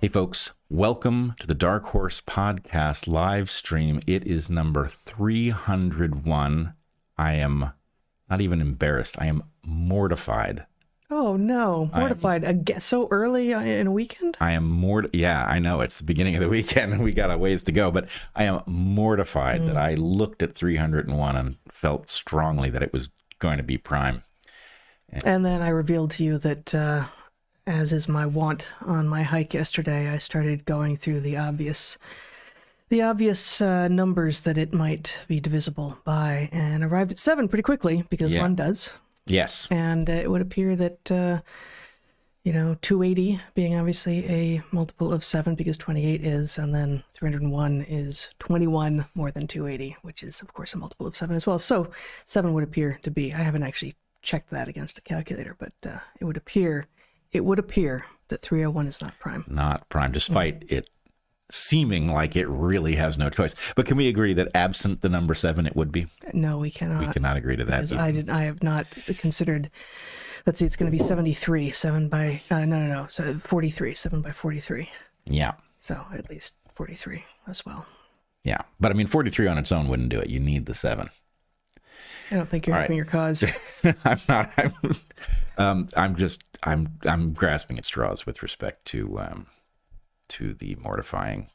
Hey folks, welcome to the Dark Horse Podcast live stream. It is number 301. I am not even embarrassed. I am mortified. Oh no, mortified. Again, so early in a weekend? I am yeah, I know it's the beginning of the weekend and we got a ways to go, but I am mortified that I looked at 301 and felt strongly that it was going to be prime. And then I revealed to you that, as is my wont on my hike yesterday, I started going through the obvious numbers that it might be divisible by, and arrived at 7 pretty quickly because one does. Yes. And it would appear that, 280 being obviously a multiple of 7 because 28 is, and then 301 is 21 more than 280, which is, of course, a multiple of 7 as well. So 7 would appear to be. I haven't actually checked that against a calculator, but it would appear that 301 is not prime. Not prime, despite it seeming like it really has no choice. But can we agree that absent the number 7, it would be? No, we cannot. We cannot agree to that. I have not considered. Let's see, it's going to be 73. 7 by so 43. 7 by 43. Yeah. So at least 43 as well. Yeah, but I mean, 43 on its own wouldn't do it. You need the 7. I don't think you're helping your cause. I'm not. I'm grasping at straws with respect to the mortifying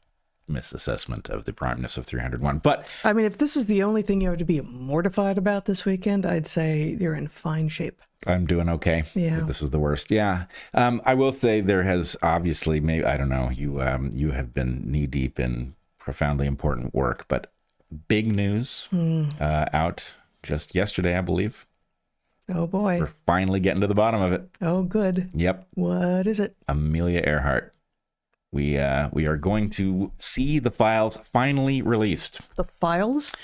misassessment of the primeness of 301. But I mean, if this is the only thing you have to be mortified about this weekend, I'd say you're in fine shape. I'm doing okay. Yeah. This was the worst. Yeah. I will say there has obviously, maybe, I don't know, you have been knee deep in profoundly important work, but big news out just yesterday, I believe. Oh boy. We're finally getting to the bottom of it. Oh, good. Yep. What is it? Amelia Earhart. We are going to see the files finally released. The files?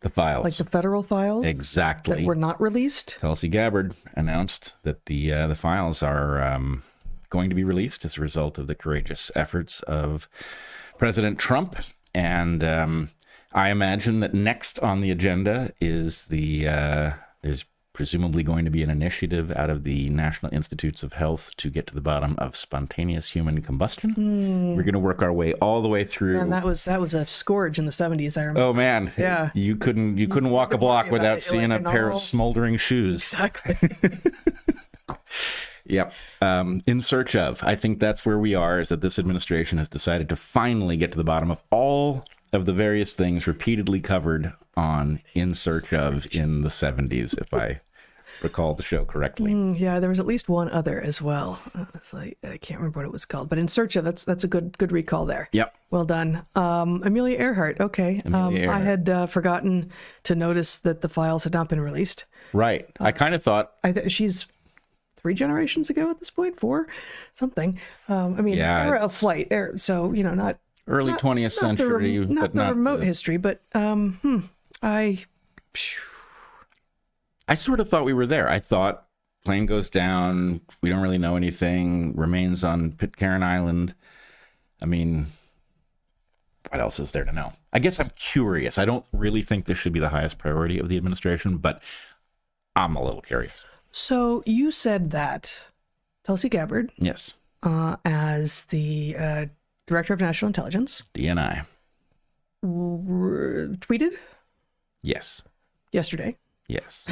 The files. Like the federal files? Exactly. That were not released? Tulsi Gabbard announced that the files are going to be released as a result of the courageous efforts of President Trump. And I imagine that next on the agenda is there's presumably going to be an initiative out of the National Institutes of Health to get to the bottom of spontaneous human combustion. We're going to work our way all the way through. Man, that was a scourge in the 70s, I remember. Oh man, yeah. You couldn't walk a block without seeing a pair of smoldering shoes. Exactly. Yep. In search of, I think that's where we are, is that this administration has decided to finally get to the bottom of all of the various things repeatedly covered on In Search Of in the 70s, if I recall the show correctly. Yeah, there was at least one other as well. It's like, I can't remember what it was called, but In Search Of, that's a good recall there. Yep. Well done. Amelia Earhart. Okay. Amelia Earhart. I had forgotten to notice that the files had not been released. Right. I kind of thought... she's 3 generations ago at this point, 4, something. Era of flight. So, not... Early 20th century. Not the remote history, but I sort of thought we were there. I thought plane goes down, we don't really know anything, remains on Pitcairn Island. I mean, what else is there to know? I guess I'm curious. I don't really think this should be the highest priority of the administration, but I'm a little curious. So you said that Tulsi Gabbard, yes, as the Director of National Intelligence, DNI, tweeted? Yes. Yesterday. Yes.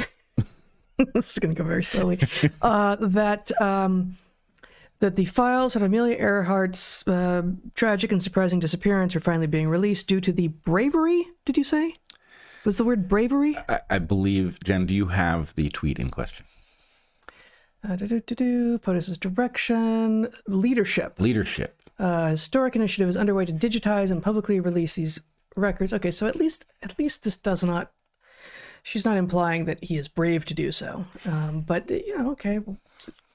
This is going to go very slowly. That the files on Amelia Earhart's tragic and surprising disappearance are finally being released due to the bravery, did you say? Was the word bravery? I believe, Jen, do you have the tweet in question? POTUS's direction, leadership. Historic initiative is underway to digitize and publicly release these records. Okay, so at least this does not. She's not implying that he is brave to do so. But okay.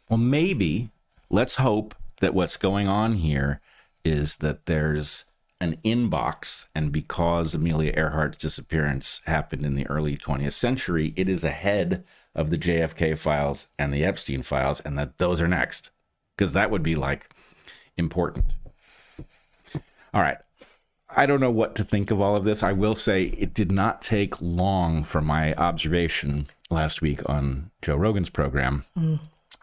Well, maybe let's hope that what's going on here is that there's an inbox, and because Amelia Earhart's disappearance happened in the early 20th century, it is ahead of the JFK files and the Epstein files, and that those are next, because that would be important. All right. I don't know what to think of all of this. I will say it did not take long for my observation last week on Joe Rogan's program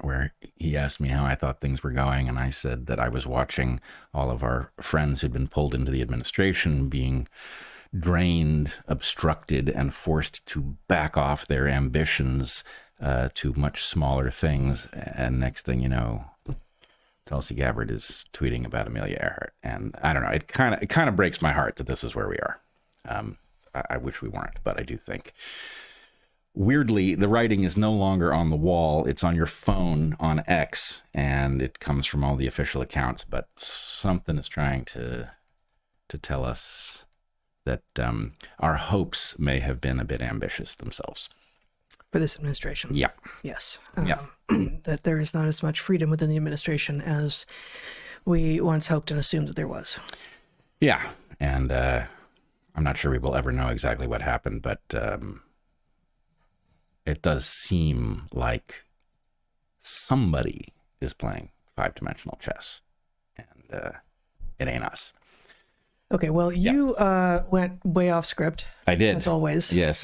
where he asked me how I thought things were going, and I said that I was watching all of our friends who'd been pulled into the administration being drained, obstructed, and forced to back off their ambitions to much smaller things. And next thing you know, Tulsi Gabbard is tweeting about Amelia Earhart. And I don't know, it kind of breaks my heart that this is where we are. I wish we weren't, but I do think. Weirdly, the writing is no longer on the wall. It's on your phone on X, and it comes from all the official accounts. But something is trying to tell us that our hopes may have been a bit ambitious themselves. For this administration. Yeah. Yes. Yeah. That there is not as much freedom within the administration as we once hoped and assumed that there was. Yeah. And I'm not sure we will ever know exactly what happened, but it does seem like somebody is playing 5-dimensional chess, and it ain't us. Okay, well, you went way off script. I did. As always. Yes.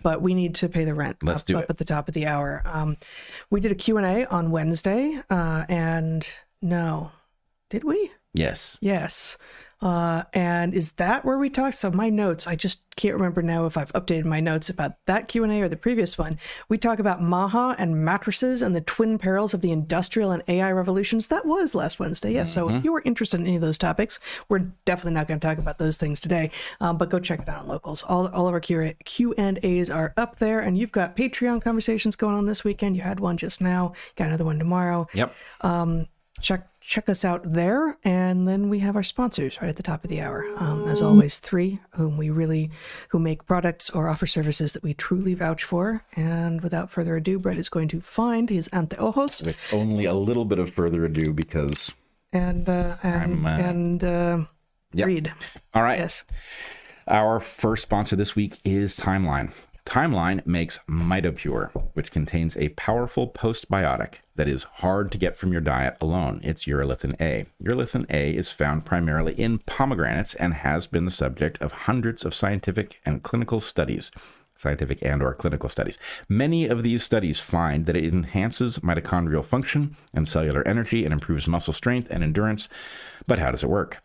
But we need to pay the rent. Let's do it. Up at the top of the hour. We did a Q&A on Wednesday, and no. Did we? Yes. Yes. And is that where we talked? So my notes, I just can't remember now if I've updated my notes about that Q&A or the previous one. We talk about MAHA and mattresses and the twin perils of the industrial and AI revolutions. That was last Wednesday. Yes. So if you were interested in any of those topics, we're definitely not going to talk about those things today. But go check it out on Locals. All of our Q&As are up there, and you've got Patreon conversations going on this weekend. You had one just now, got another one tomorrow. Yep. Check us out there, and then we have our sponsors right at the top of the hour. As always, 3 who make products or offer services that we truly vouch for. And without further ado, Bret is going to find his anteojos. With only a little bit of further ado, because and read. All right. Yes. Our first sponsor this week is Timeline. Timeline makes MitoPure, which contains a powerful postbiotic that is hard to get from your diet alone. It's urolithin A. Urolithin A is found primarily in pomegranates and has been the subject of hundreds of scientific and or clinical studies. Many of these studies find that it enhances mitochondrial function and cellular energy and improves muscle strength and endurance. But how does it work?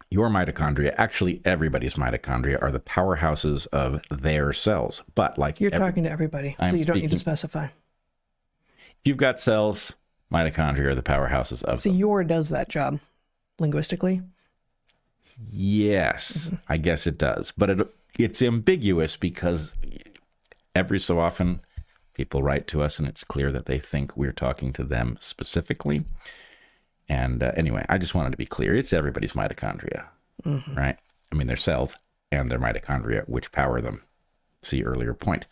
Your mitochondria, actually everybody's mitochondria, are the powerhouses of their cells. But like you're talking to everybody, so you don't need to specify. If you've got cells, mitochondria are the powerhouses of so them. your does that job linguistically? Yes, I guess it does. But it's ambiguous because every so often people write to us and it's clear that they think we're talking to them specifically. And anyway, I just wanted to be clear. It's everybody's mitochondria, right? I mean, their cells and their mitochondria, which power them. See earlier point.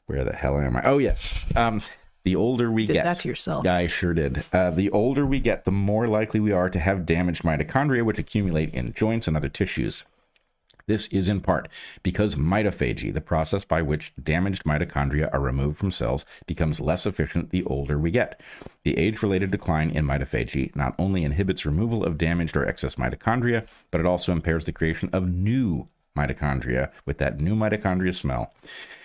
Where the hell am I? Oh, yes. The older we get... Did that to yourself. Yeah, I sure did. The older we get, the more likely we are to have damaged mitochondria, which accumulate in joints and other tissues. This is in part because mitophagy, the process by which damaged mitochondria are removed from cells, becomes less efficient the older we get. The age-related decline in mitophagy not only inhibits removal of damaged or excess mitochondria, but it also impairs the creation of new mitochondria with that new mitochondria smell.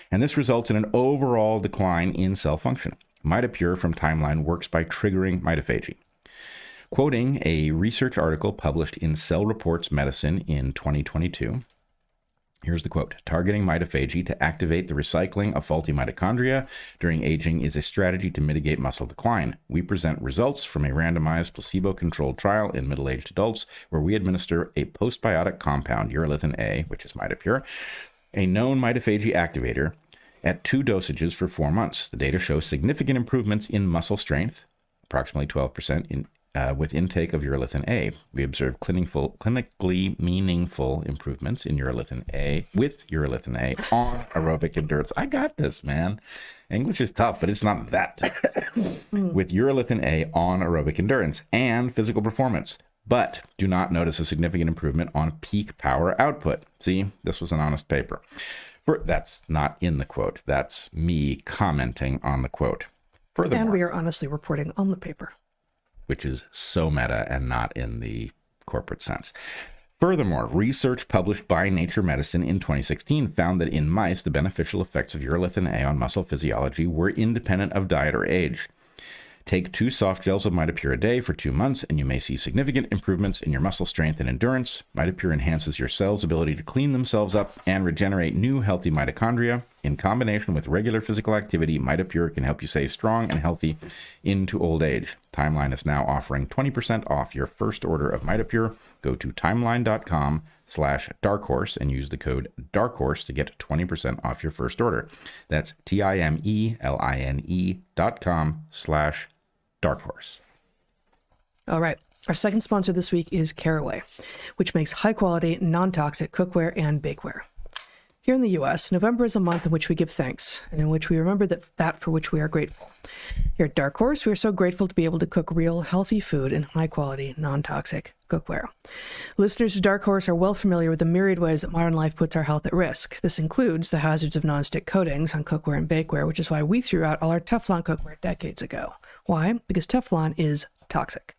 And this results in an overall decline in cell function. MitoPure from Timeline works by triggering mitophagy. Quoting a research article published in Cell Reports Medicine in 2022, here's the quote: "Targeting mitophagy to activate the recycling of faulty mitochondria during aging is a strategy to mitigate muscle decline. We present results from a randomized placebo-controlled trial in middle-aged adults where we administer a postbiotic compound, urolithin A, which is MitoPure, a known mitophagy activator, at 2 dosages for 4 months. The data shows significant improvements in muscle strength, approximately 12% with intake of urolithin A. We observed clinically meaningful improvements in urolithin A on aerobic endurance." I got this, man. English is tough, but it's not that tough. "With urolithin A on aerobic endurance and physical performance, but do not notice a significant improvement on peak power output." See, this was an honest paper. That's not in the quote. That's me commenting on the quote. Furthermore, and we are honestly reporting on the paper, which is so meta and not in the corporate sense. Furthermore, research published by Nature Medicine in 2016 found that in mice, the beneficial effects of urolithin A on muscle physiology were independent of diet or age. Take 2 soft gels of Mitopure a day for 2 months, and you may see significant improvements in your muscle strength and endurance. Mitopure enhances your cells' ability to clean themselves up and regenerate new healthy mitochondria. In combination with regular physical activity, Mitopure can help you stay strong and healthy into old age. Timeline is now offering 20% off your first order of Mitopure. Go to timeline.com/darkhorse and use the code darkhorse to get 20% off your first order. That's timeline.com/darkhorse. All right. Our second sponsor this week is Caraway, which makes high-quality, non-toxic cookware and bakeware. Here in the U.S., November is a month in which we give thanks and in which we remember that for which we are grateful. Here at Dark Horse, we are so grateful to be able to cook real, healthy food in high-quality, non-toxic cookware. Listeners to Dark Horse are well familiar with the myriad ways that modern life puts our health at risk. This includes the hazards of nonstick coatings on cookware and bakeware, which is why we threw out all our Teflon cookware decades ago. Why? Because Teflon is toxic.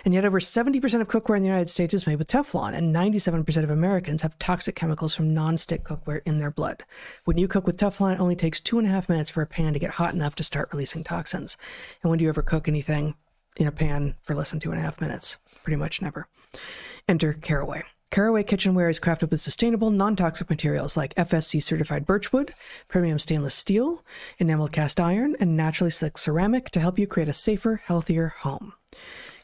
And yet over 70% of cookware in the United States is made with Teflon, and 97% of Americans have toxic chemicals from non-stick cookware in their blood. When you cook with Teflon, it only takes 2.5 minutes for a pan to get hot enough to start releasing toxins. And when do you ever cook anything in a pan for less than 2.5 minutes? Pretty much never. Enter Caraway. Caraway kitchenware is crafted with sustainable, non-toxic materials like FSC-certified birchwood, premium stainless steel, enameled cast iron, and naturally slick ceramic to help you create a safer, healthier home.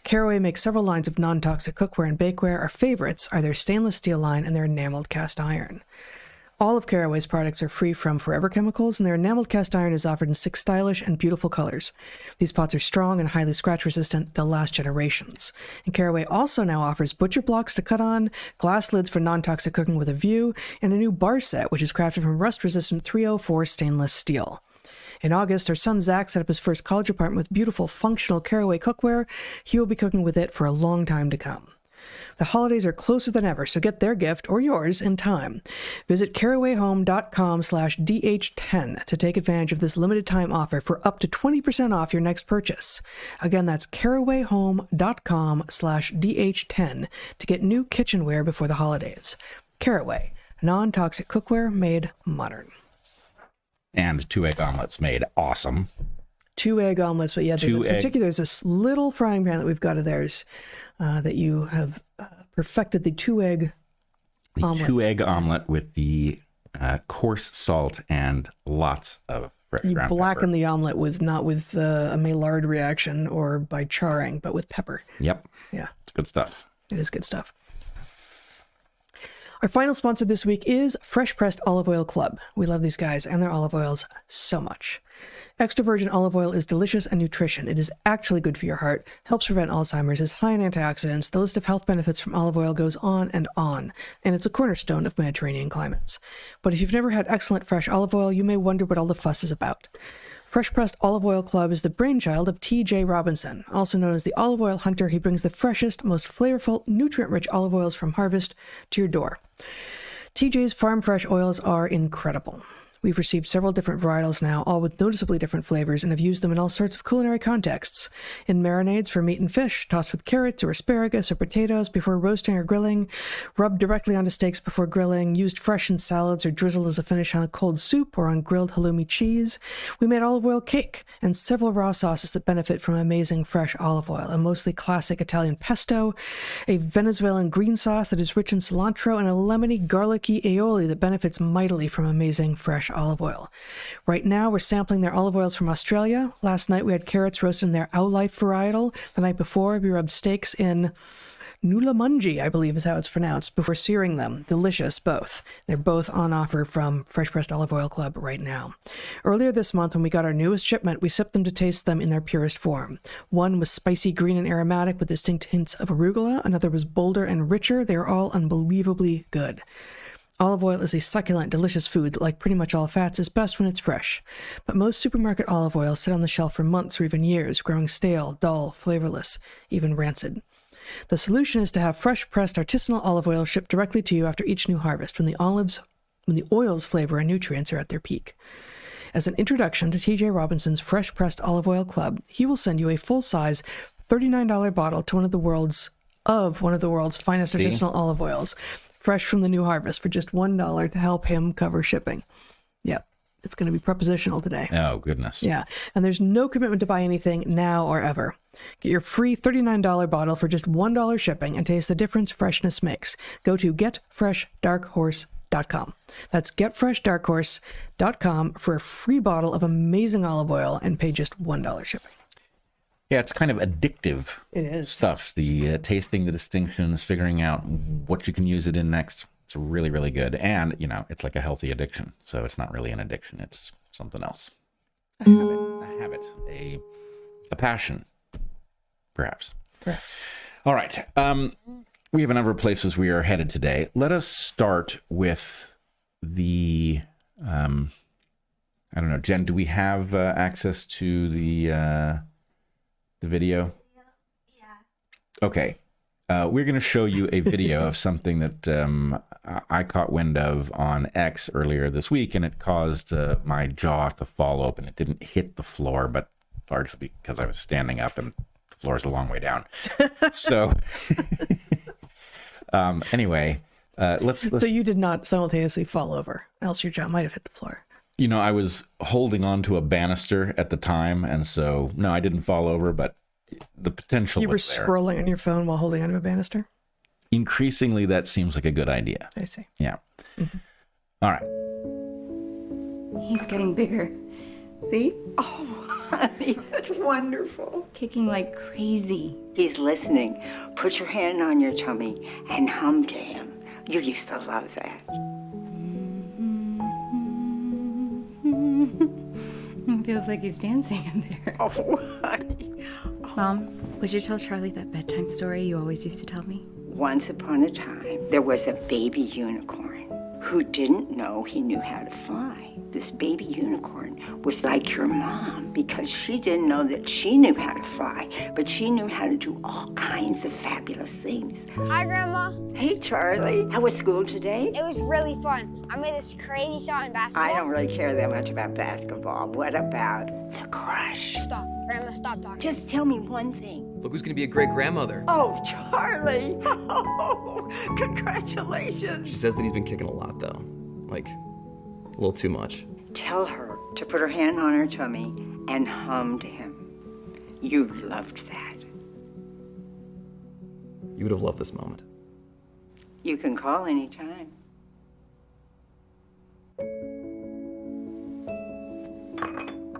Caraway makes several lines of non-toxic cookware and bakeware. Our favorites are their stainless steel line and their enameled cast iron. All of Caraway's products are free from forever chemicals, and their enameled cast iron is offered in 6 stylish and beautiful colors. These pots are strong and highly scratch resistant. They'll last generations. And Caraway also now offers butcher blocks to cut on, glass lids for non-toxic cooking with a view, and a new bar set, which is crafted from rust-resistant 304 stainless steel. In August, our son Zach set up his first college apartment with beautiful, functional Caraway cookware. He will be cooking with it for a long time to come. The holidays are closer than ever, so get their gift, or yours, in time. Visit carawayhome.com/DH10 to take advantage of this limited time offer for up to 20% off your next purchase. Again, that's carawayhome.com/DH10 to get new kitchenware before the holidays. Caraway, non-toxic cookware made modern. And 2-egg omelets made awesome. 2-egg omelets, but yeah, there's this little frying pan that we've got of theirs that you have perfected the 2-egg omelet. 2-egg omelet with the coarse salt and lots of fresh ground pepper. You blacken the omelet not with a Maillard reaction or by charring, but with pepper. Yep. Yeah. It's good stuff. It is good stuff. Our final sponsor this week is Fresh Pressed Olive Oil Club. We love these guys and their olive oils so much. Extra virgin olive oil is delicious and nutrition. It is actually good for your heart, helps prevent Alzheimer's, is high in antioxidants. The list of health benefits from olive oil goes on, and it's a cornerstone of Mediterranean climates. But if you've never had excellent fresh olive oil, you may wonder what all the fuss is about. Fresh Pressed Olive Oil Club is the brainchild of T.J. Robinson. Also known as the olive oil hunter, he brings the freshest, most flavorful, nutrient-rich olive oils from harvest to your door. TJ's farm fresh oils are incredible. We've received several different varietals now, all with noticeably different flavors, and have used them in all sorts of culinary contexts. In marinades for meat and fish, tossed with carrots or asparagus or potatoes before roasting or grilling, rubbed directly onto steaks before grilling, used fresh in salads or drizzled as a finish on a cold soup or on grilled halloumi cheese. We made olive oil cake and several raw sauces that benefit from amazing fresh olive oil, a mostly classic Italian pesto, a Venezuelan green sauce that is rich in cilantro, and a lemony, garlicky aioli that benefits mightily from amazing fresh olive oil. Right now, we're sampling their olive oils from Australia. Last night, we had carrots roasted in their Ow Life varietal. The night before, we rubbed steaks in Nulamungi, I believe is how it's pronounced, before searing them. Delicious, both. They're both on offer from Fresh Pressed Olive Oil Club right now. Earlier this month, when we got our newest shipment, we sipped them to taste them in their purest form. One was spicy green and aromatic with distinct hints of arugula. Another was bolder and richer. They are all unbelievably good. Olive oil is a succulent, delicious food that, like pretty much all fats, is best when it's fresh. But most supermarket olive oils sit on the shelf for months or even years, growing stale, dull, flavorless, even rancid. The solution is to have fresh pressed artisanal olive oil shipped directly to you after each new harvest, when the oil's flavor and nutrients are at their peak. As an introduction to T.J. Robinson's Fresh Pressed Olive Oil Club, he will send you a full-size $39 bottle to one of the world's of one of the world's finest See? artisanal olive oils, fresh from the new harvest, for just $1 to help him cover shipping. Yep. It's going to be prepositional today. Oh, goodness. Yeah. And there's no commitment to buy anything now or ever. Get your free $39 bottle for just $1 shipping and taste the difference freshness makes. Go to getfreshdarkhorse.com. That's getfreshdarkhorse.com for a free bottle of amazing olive oil and pay just $1 shipping. Yeah, it's kind of addictive It is. stuff. The tasting the distinctions, figuring out what you can use it in next. It's really, really good. And, you know, it's like a healthy addiction. So it's not really an addiction. It's something else. A habit. A habit. A passion, perhaps. Perhaps. All right. We have a number of places we are headed today. Let us start with the, I don't know, Jen, do we have access to the video? Yeah. Okay. We're going to show you a video of something that I caught wind of on X earlier this week, and it caused my jaw to fall open. It didn't hit the floor, but largely because I was standing up and the floor is a long way down. So anyway, let's... So you did not simultaneously fall over, else your jaw might have hit the floor. You know, I was holding on to a banister at the time, and so, no, I didn't fall over, but the potential You were was there. scrolling on your phone while holding onto a banister? Increasingly, that seems like a good idea. I see. Yeah. All right. He's getting bigger. See? Oh, honey, that's wonderful. Kicking like crazy. He's listening. Put your hand on your tummy and hum to him. You used to love that. It feels like he's dancing in there. Oh, honey. Mom, would you tell Charlie that bedtime story you always used to tell me? Once upon a time, there was a baby unicorn who didn't know he knew how to fly. This baby unicorn was like your mom because she didn't know that she knew how to fly, but she knew how to do all kinds of fabulous things. Hi, Grandma. Hey, Charlie. How was school today? It was really fun. I made this crazy shot in basketball. I don't really care that much about basketball. What about the crush? Stop. Grandma, stop talking. Just tell me one thing. Look who's gonna be a great grandmother. Oh, Charlie! Oh, congratulations! She says that he's been kicking a lot, though. Like, a little too much. Tell her to put her hand on her tummy and hum to him. You loved that. You would have loved this moment. You can call anytime.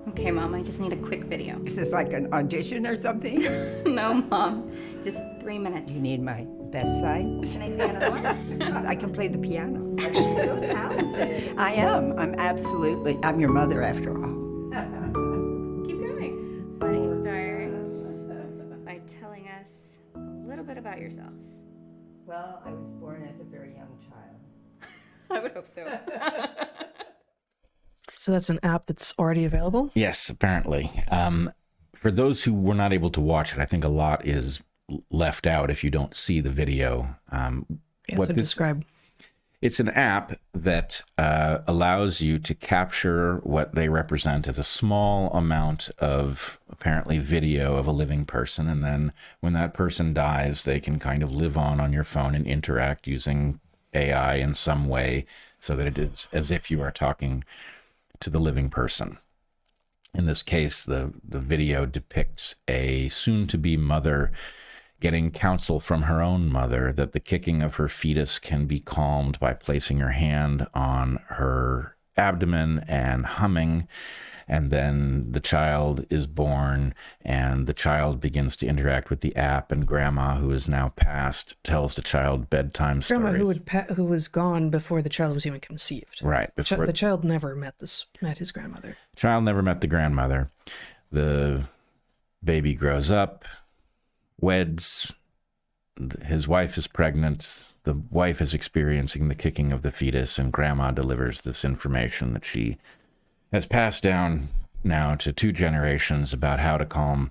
Okay, Mom, I just need a quick video. Is this like an audition or something? No, Mom. Just 3 minutes. You need my best side? Can I see another one? I can play the piano. She's so talented. I am. I'm your mother after all. Keep going. Why don't you start by telling us a little bit about yourself? Well, I was born as a very young child. I would hope so. So that's an app that's already available? Yes, apparently. For those who were not able to watch it, I think a lot is left out if you don't see the video. Describe. It's an app that allows you to capture what they represent as a small amount of apparently video of a living person. And then when that person dies, they can kind of live on your phone and interact using AI in some way so that it is as if you are talking to the living person. In this case, the video depicts a soon-to-be mother getting counsel from her own mother that the kicking of her fetus can be calmed by placing her hand on her abdomen and humming, and then the child is born and the child begins to interact with the app, and grandma, who is now passed, tells the child bedtime Grandma stories. who was gone before the child was even conceived. Right. Before The child never met his grandmother. Child never met the grandmother. The baby grows up, weds, his wife is pregnant, the wife is experiencing the kicking of the fetus, and grandma delivers this information that she has passed down now to 2 generations about how to calm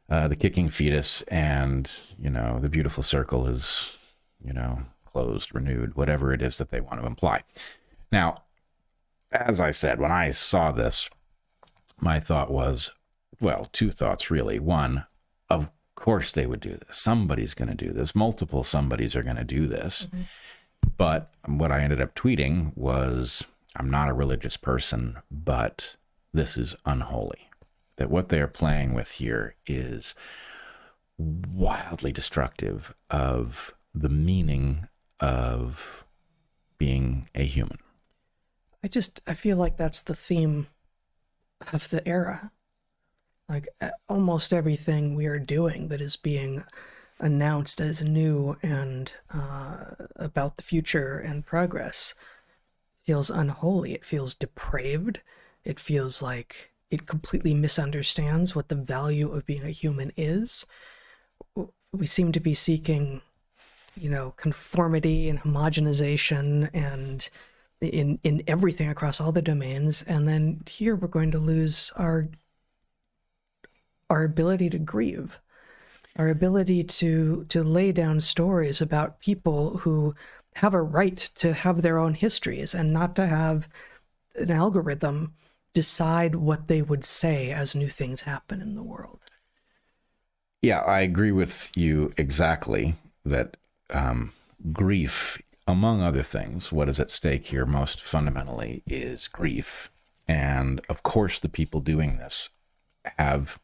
the kicking fetus, and, you know, the beautiful circle is, you know, closed, renewed, whatever it is that they want to imply. Now, as I said, when I saw this, my thought was, well, 2 thoughts really. One, course they would do this. Somebody's going to do this. Multiple somebodies are going to do this. But what I ended up tweeting was, I'm not a religious person, but this is unholy. That what they are playing with here is wildly destructive of the meaning of being a human. I feel like that's the theme of the era. Like almost everything we are doing that is being announced as new and about the future and progress feels unholy. It feels depraved. It feels like it completely misunderstands what the value of being a human is. We seem to be seeking, conformity and homogenization and in everything across all the domains. And then here we're going to lose our ability to grieve, our ability to lay down stories about people who have a right to have their own histories and not to have an algorithm decide what they would say as new things happen in the world. Yeah, I agree with you exactly that grief, among other things, what is at stake here most fundamentally is grief. And of course, the people doing this have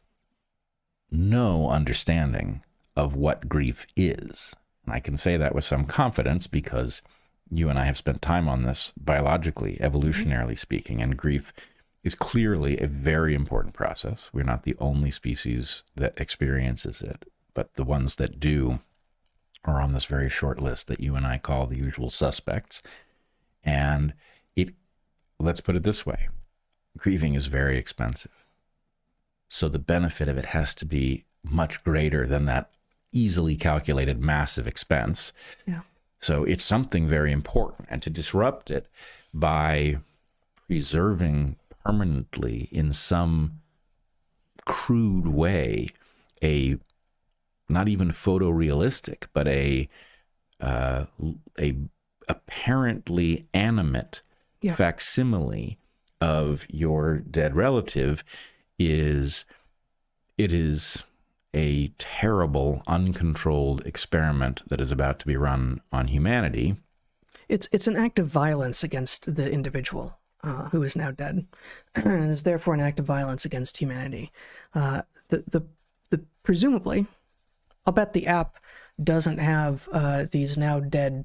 no understanding of what grief is. And I can say that with some confidence because you and I have spent time on this biologically, evolutionarily speaking, and grief is clearly a very important process. We're not the only species that experiences it, but the ones that do are on this very short list that you and I call the usual suspects. And let's put it this way, grieving is very expensive. So the benefit of it has to be much greater than that easily calculated massive expense. Yeah. So it's something very important. And to disrupt it by preserving permanently in some crude way, not even photorealistic, but a apparently animate facsimile of your dead relative is a terrible, uncontrolled experiment that is about to be run on humanity. It's an act of violence against the individual who is now dead, and is therefore an act of violence against humanity. The presumably, I'll bet the app doesn't have these now dead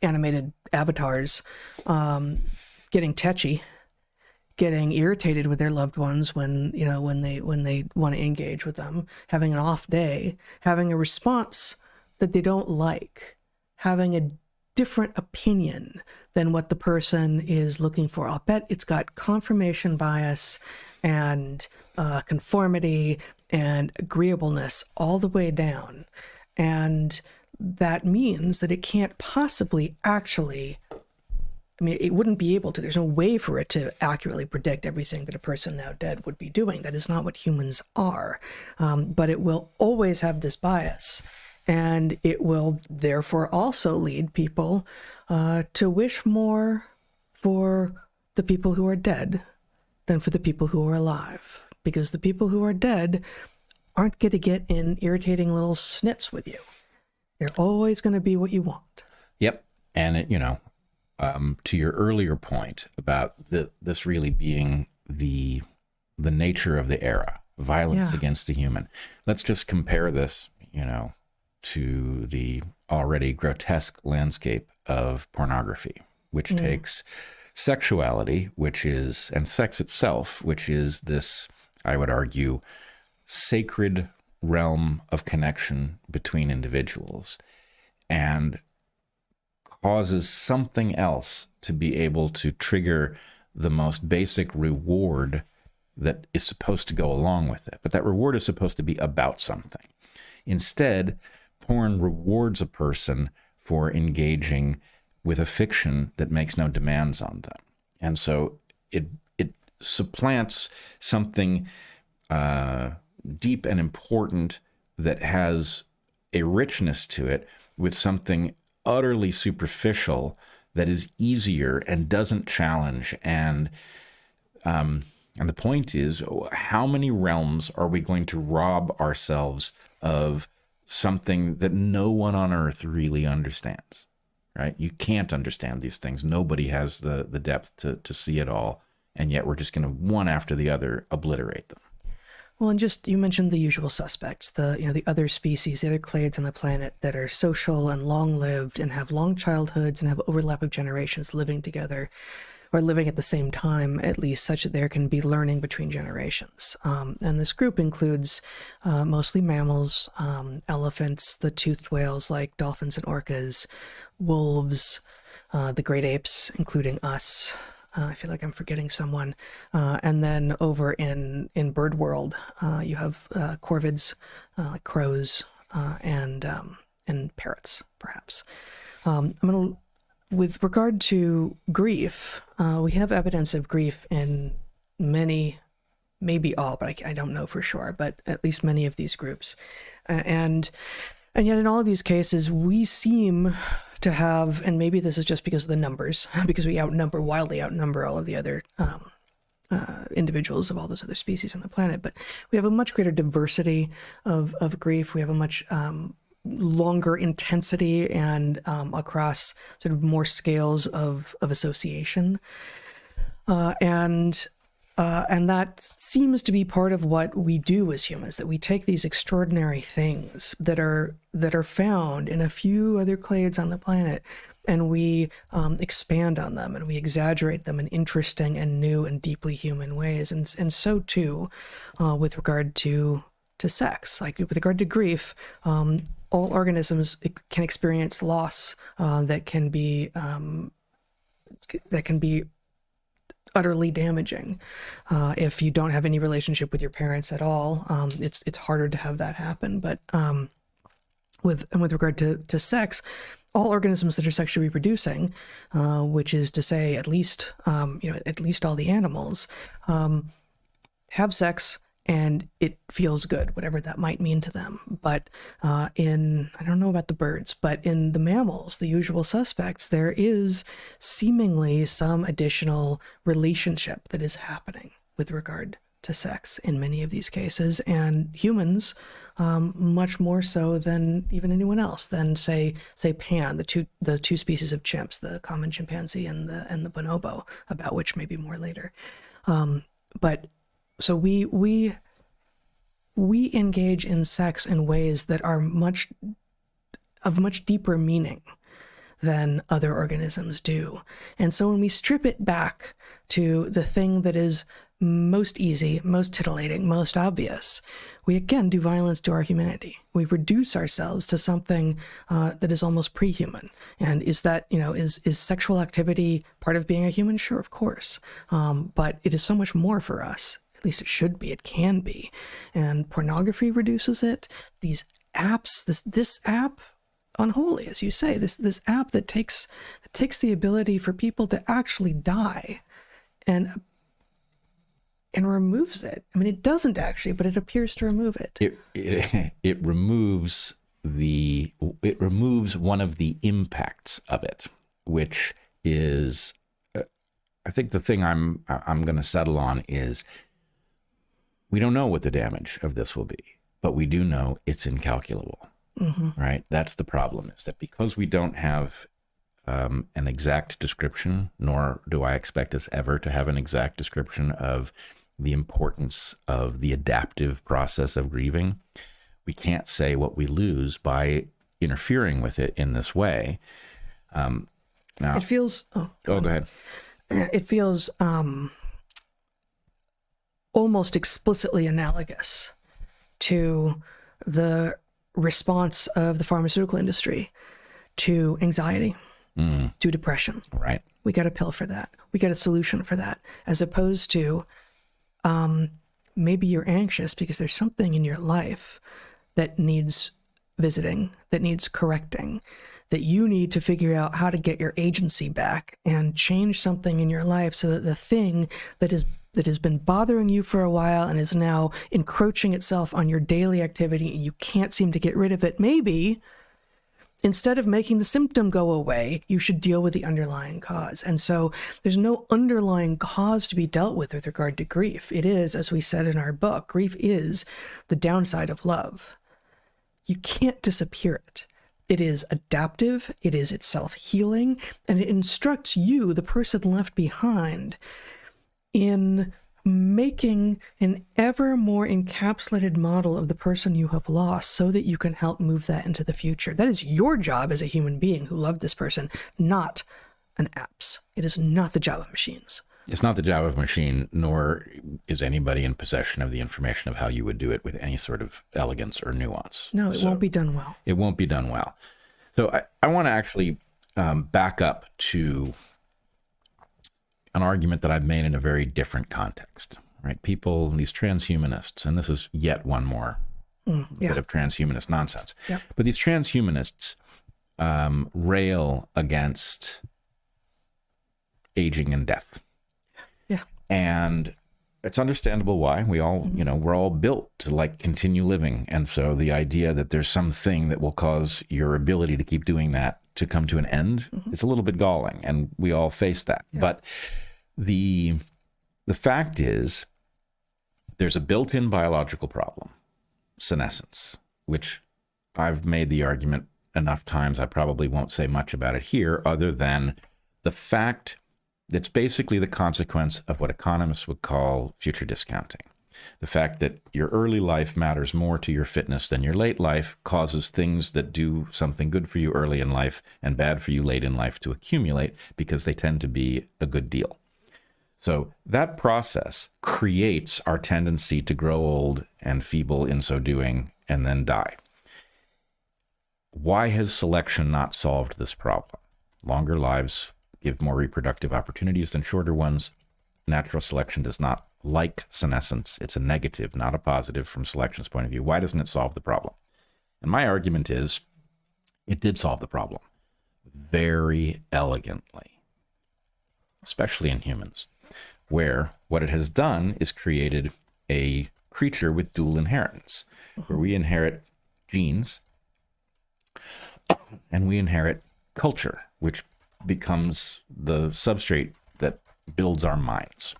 animated avatars getting tetchy, getting irritated with their loved ones when they want to engage with them, having an off day, having a response that they don't like, having a different opinion than what the person is looking for. I'll bet it's got confirmation bias and conformity and agreeableness all the way down. And that means that it can't possibly actually, it wouldn't be able to. There's no way for it to accurately predict everything that a person now dead would be doing. That is not what humans are. But it will always have this bias. And it will therefore also lead people to wish more for the people who are dead than for the people who are alive. Because the people who are dead aren't going to get in irritating little snits with you. They're always going to be what you want. Yep. And, to your earlier point about this really being the nature of the era, violence against the human. Let's just compare this, to the already grotesque landscape of pornography, which takes sexuality, and sex itself, which is this, I would argue, sacred realm of connection between individuals, and causes something else to be able to trigger the most basic reward that is supposed to go along with it. But that reward is supposed to be about something. Instead, porn rewards a person for engaging with a fiction that makes no demands on them. And so it supplants something deep and important that has a richness to it with something utterly superficial that is easier and doesn't challenge. And the point is, how many realms are we going to rob ourselves of something that no one on earth really understands, right? You can't understand these things. Nobody has the depth to see it all. And yet we're just going to, one after the other, obliterate them. Well, and just, you mentioned the usual suspects, the other species, the other clades on the planet that are social and long-lived and have long childhoods and have overlap of generations living together, or living at the same time, at least, such that there can be learning between generations. And this group includes mostly mammals, elephants, the toothed whales like dolphins and orcas, wolves, the great apes, including us. I feel like I'm forgetting someone. And then over in bird world, you have corvids, like crows, and parrots, perhaps. With regard to grief, we have evidence of grief in many, maybe all, but I don't know for sure, but at least many of these groups. And yet in all of these cases, we seem to have, and maybe this is just because of the numbers, because we wildly outnumber all of the other individuals of all those other species on the planet, but we have a much greater diversity of grief. We have a much longer intensity and across sort of more scales of association. And that seems to be part of what we do as humans, that we take these extraordinary things that are found in a few other clades on the planet, and we expand on them, and we exaggerate them in interesting and new and deeply human ways. And so too with regard to sex, like with regard to grief, all organisms can experience loss that can be utterly damaging. If you don't have any relationship with your parents at all, it's harder to have that happen. But with regard to sex, all organisms that are sexually reproducing, which is to say at least all the animals, have sex, and it feels good, whatever that might mean to them. But I don't know about the birds, but in the mammals, the usual suspects, there is seemingly some additional relationship that is happening with regard to sex in many of these cases, and humans much more so than even anyone else, than say Pan, the two species of chimps, the common chimpanzee and the bonobo, about which maybe more later. But so we engage in sex in ways that are of much deeper meaning than other organisms do. And so when we strip it back to the thing that is most easy, most titillating, most obvious, we again do violence to our humanity. We reduce ourselves to something that is almost pre-human. And is that, is sexual activity part of being a human? Sure, of course. But it is so much more for us. At least it should be, it can be. And pornography reduces it. These apps, this app, Unholy, as you say, this app that takes the ability for people to actually die and removes it. I mean, it doesn't actually, but it appears to remove it. It removes one of the impacts of it, which is, I think the thing I'm going to settle on is, we don't know what the damage of this will be, but we do know it's incalculable, right? That's the problem, is that because we don't have an exact description, nor do I expect us ever to have an exact description of the importance of the adaptive process of grieving, we can't say what we lose by interfering with it in this way. Now, it feels... go ahead. It feels... almost explicitly analogous to the response of the pharmaceutical industry to anxiety, to depression. Right. We got a pill for that. We got a solution for that, as opposed to maybe you're anxious because there's something in your life that needs visiting, that needs correcting, that you need to figure out how to get your agency back and change something in your life so that the thing that has been bothering you for a while and is now encroaching itself on your daily activity and you can't seem to get rid of it, maybe instead of making the symptom go away, you should deal with the underlying cause. And so there's no underlying cause to be dealt with regard to grief. It is, as we said in our book, grief is the downside of love. you can't disappear it. It is adaptive, it is itself healing, and it instructs you, the person left behind, in making an ever more encapsulated model of the person you have lost so that you can help move that into the future. That is your job as a human being who loved this person, not an app's. It is not the job of machines. It's not the job of a machine, nor is anybody in possession of the information of how you would do it with any sort of elegance or nuance. No, it won't be done well. It won't be done well. So I want to actually back up to an argument that I've made in a very different context, right? People, these transhumanists, and this is yet one more bit of transhumanist nonsense. Yep. But these transhumanists rail against aging and death. Yeah. And it's understandable why. We all, we're all built to like continue living. And so the idea that there's something that will cause your ability to keep doing that to come to an end, it's a little bit galling, and we all face that. Yeah. But the fact is, there's a built-in biological problem, senescence, which I've made the argument enough times, I probably won't say much about it here, other than the fact that's basically the consequence of what economists would call future discounting. The fact that your early life matters more to your fitness than your late life causes things that do something good for you early in life and bad for you late in life to accumulate because they tend to be a good deal. So that process creates our tendency to grow old and feeble in so doing and then die. Why has selection not solved this problem? Longer lives give more reproductive opportunities than shorter ones. Natural selection does not like senescence. It's a negative, not a positive from selection's point of view. Why doesn't it solve the problem? And my argument is it did solve the problem very elegantly, especially in humans, where what it has done is created a creature with dual inheritance, where we inherit genes and we inherit culture, which becomes the substrate that builds our minds.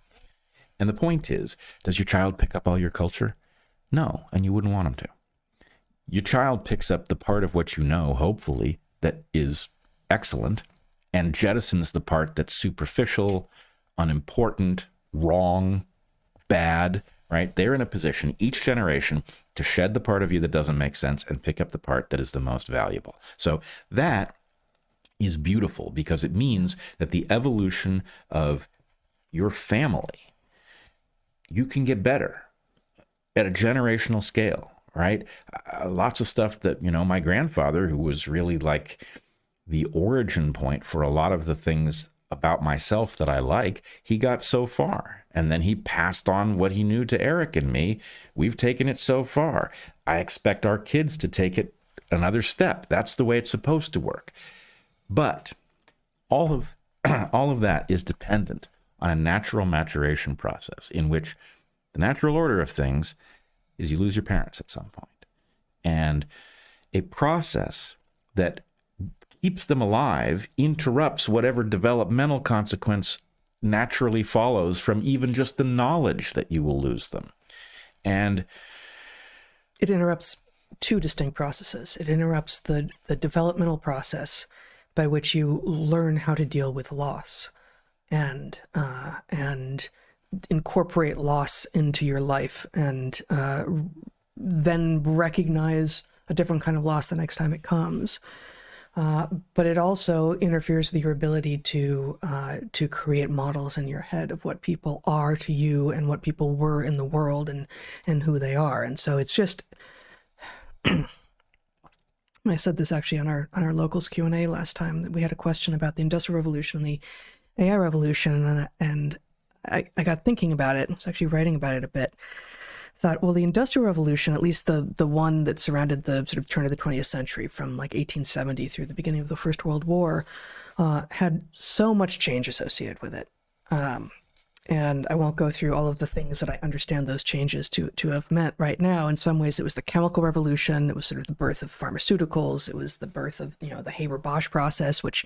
And the point is, does your child pick up all your culture? No, and you wouldn't want him to. Your child picks up the part of what you know, hopefully, that is excellent, and jettisons the part that's superficial, unimportant, wrong, bad, right? They're in a position, each generation, to shed the part of you that doesn't make sense and pick up the part that is the most valuable. So that is beautiful because it means that the evolution of your family, you can get better at a generational scale, right? Lots of stuff that, my grandfather, who was really like the origin point for a lot of the things about myself that I like, he got so far. And then he passed on what he knew to Eric and me. We've taken it so far. I expect our kids to take it another step. That's the way it's supposed to work. But all of that is dependent on a natural maturation process in which the natural order of things is you lose your parents at some point. And a process that keeps them alive interrupts whatever developmental consequence naturally follows from even just the knowledge that you will lose them. And it interrupts two distinct processes. It interrupts the developmental process by which you learn how to deal with loss and incorporate loss into your life and then recognize a different kind of loss the next time it comes. But it also interferes with your ability to create models in your head of what people are to you and what people were in the world and who they are. And so it's just, I said this actually on our locals Q&A last time, that we had a question about the Industrial Revolution and the AI revolution, and I got thinking about it. I was actually writing about it a bit. Thought, well, the Industrial Revolution, at least the one that surrounded the sort of turn of the 20th century from like 1870 through the beginning of the First World War, had so much change associated with it. And I won't go through all of the things that I understand those changes to have meant right now. In some ways, it was the chemical revolution. It was sort of the birth of pharmaceuticals. It was the birth of, the Haber-Bosch process, which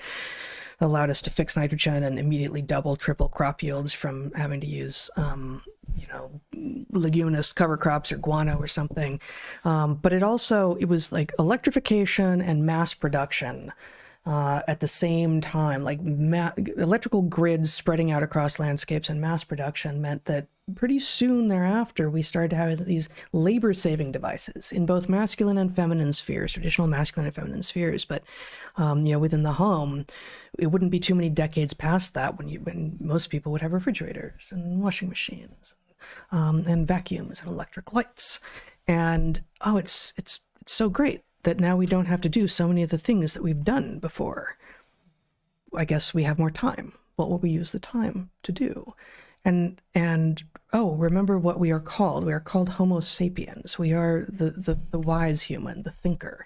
allowed us to fix nitrogen and immediately double, triple crop yields from having to use, leguminous cover crops or guano or something. But it was like electrification and mass production at the same time. Like electrical grids spreading out across landscapes and mass production meant that pretty soon thereafter, we started to have these labor-saving devices in both masculine and feminine spheres, traditional masculine and feminine spheres. But, within the home, it wouldn't be too many decades past that when most people would have refrigerators and washing machines, and vacuums and electric lights. And, it's so great that now we don't have to do so many of the things that we've done before. I guess we have more time. What will we use the time to do? And remember what we are called. We are called Homo sapiens. We are the wise human, the thinker.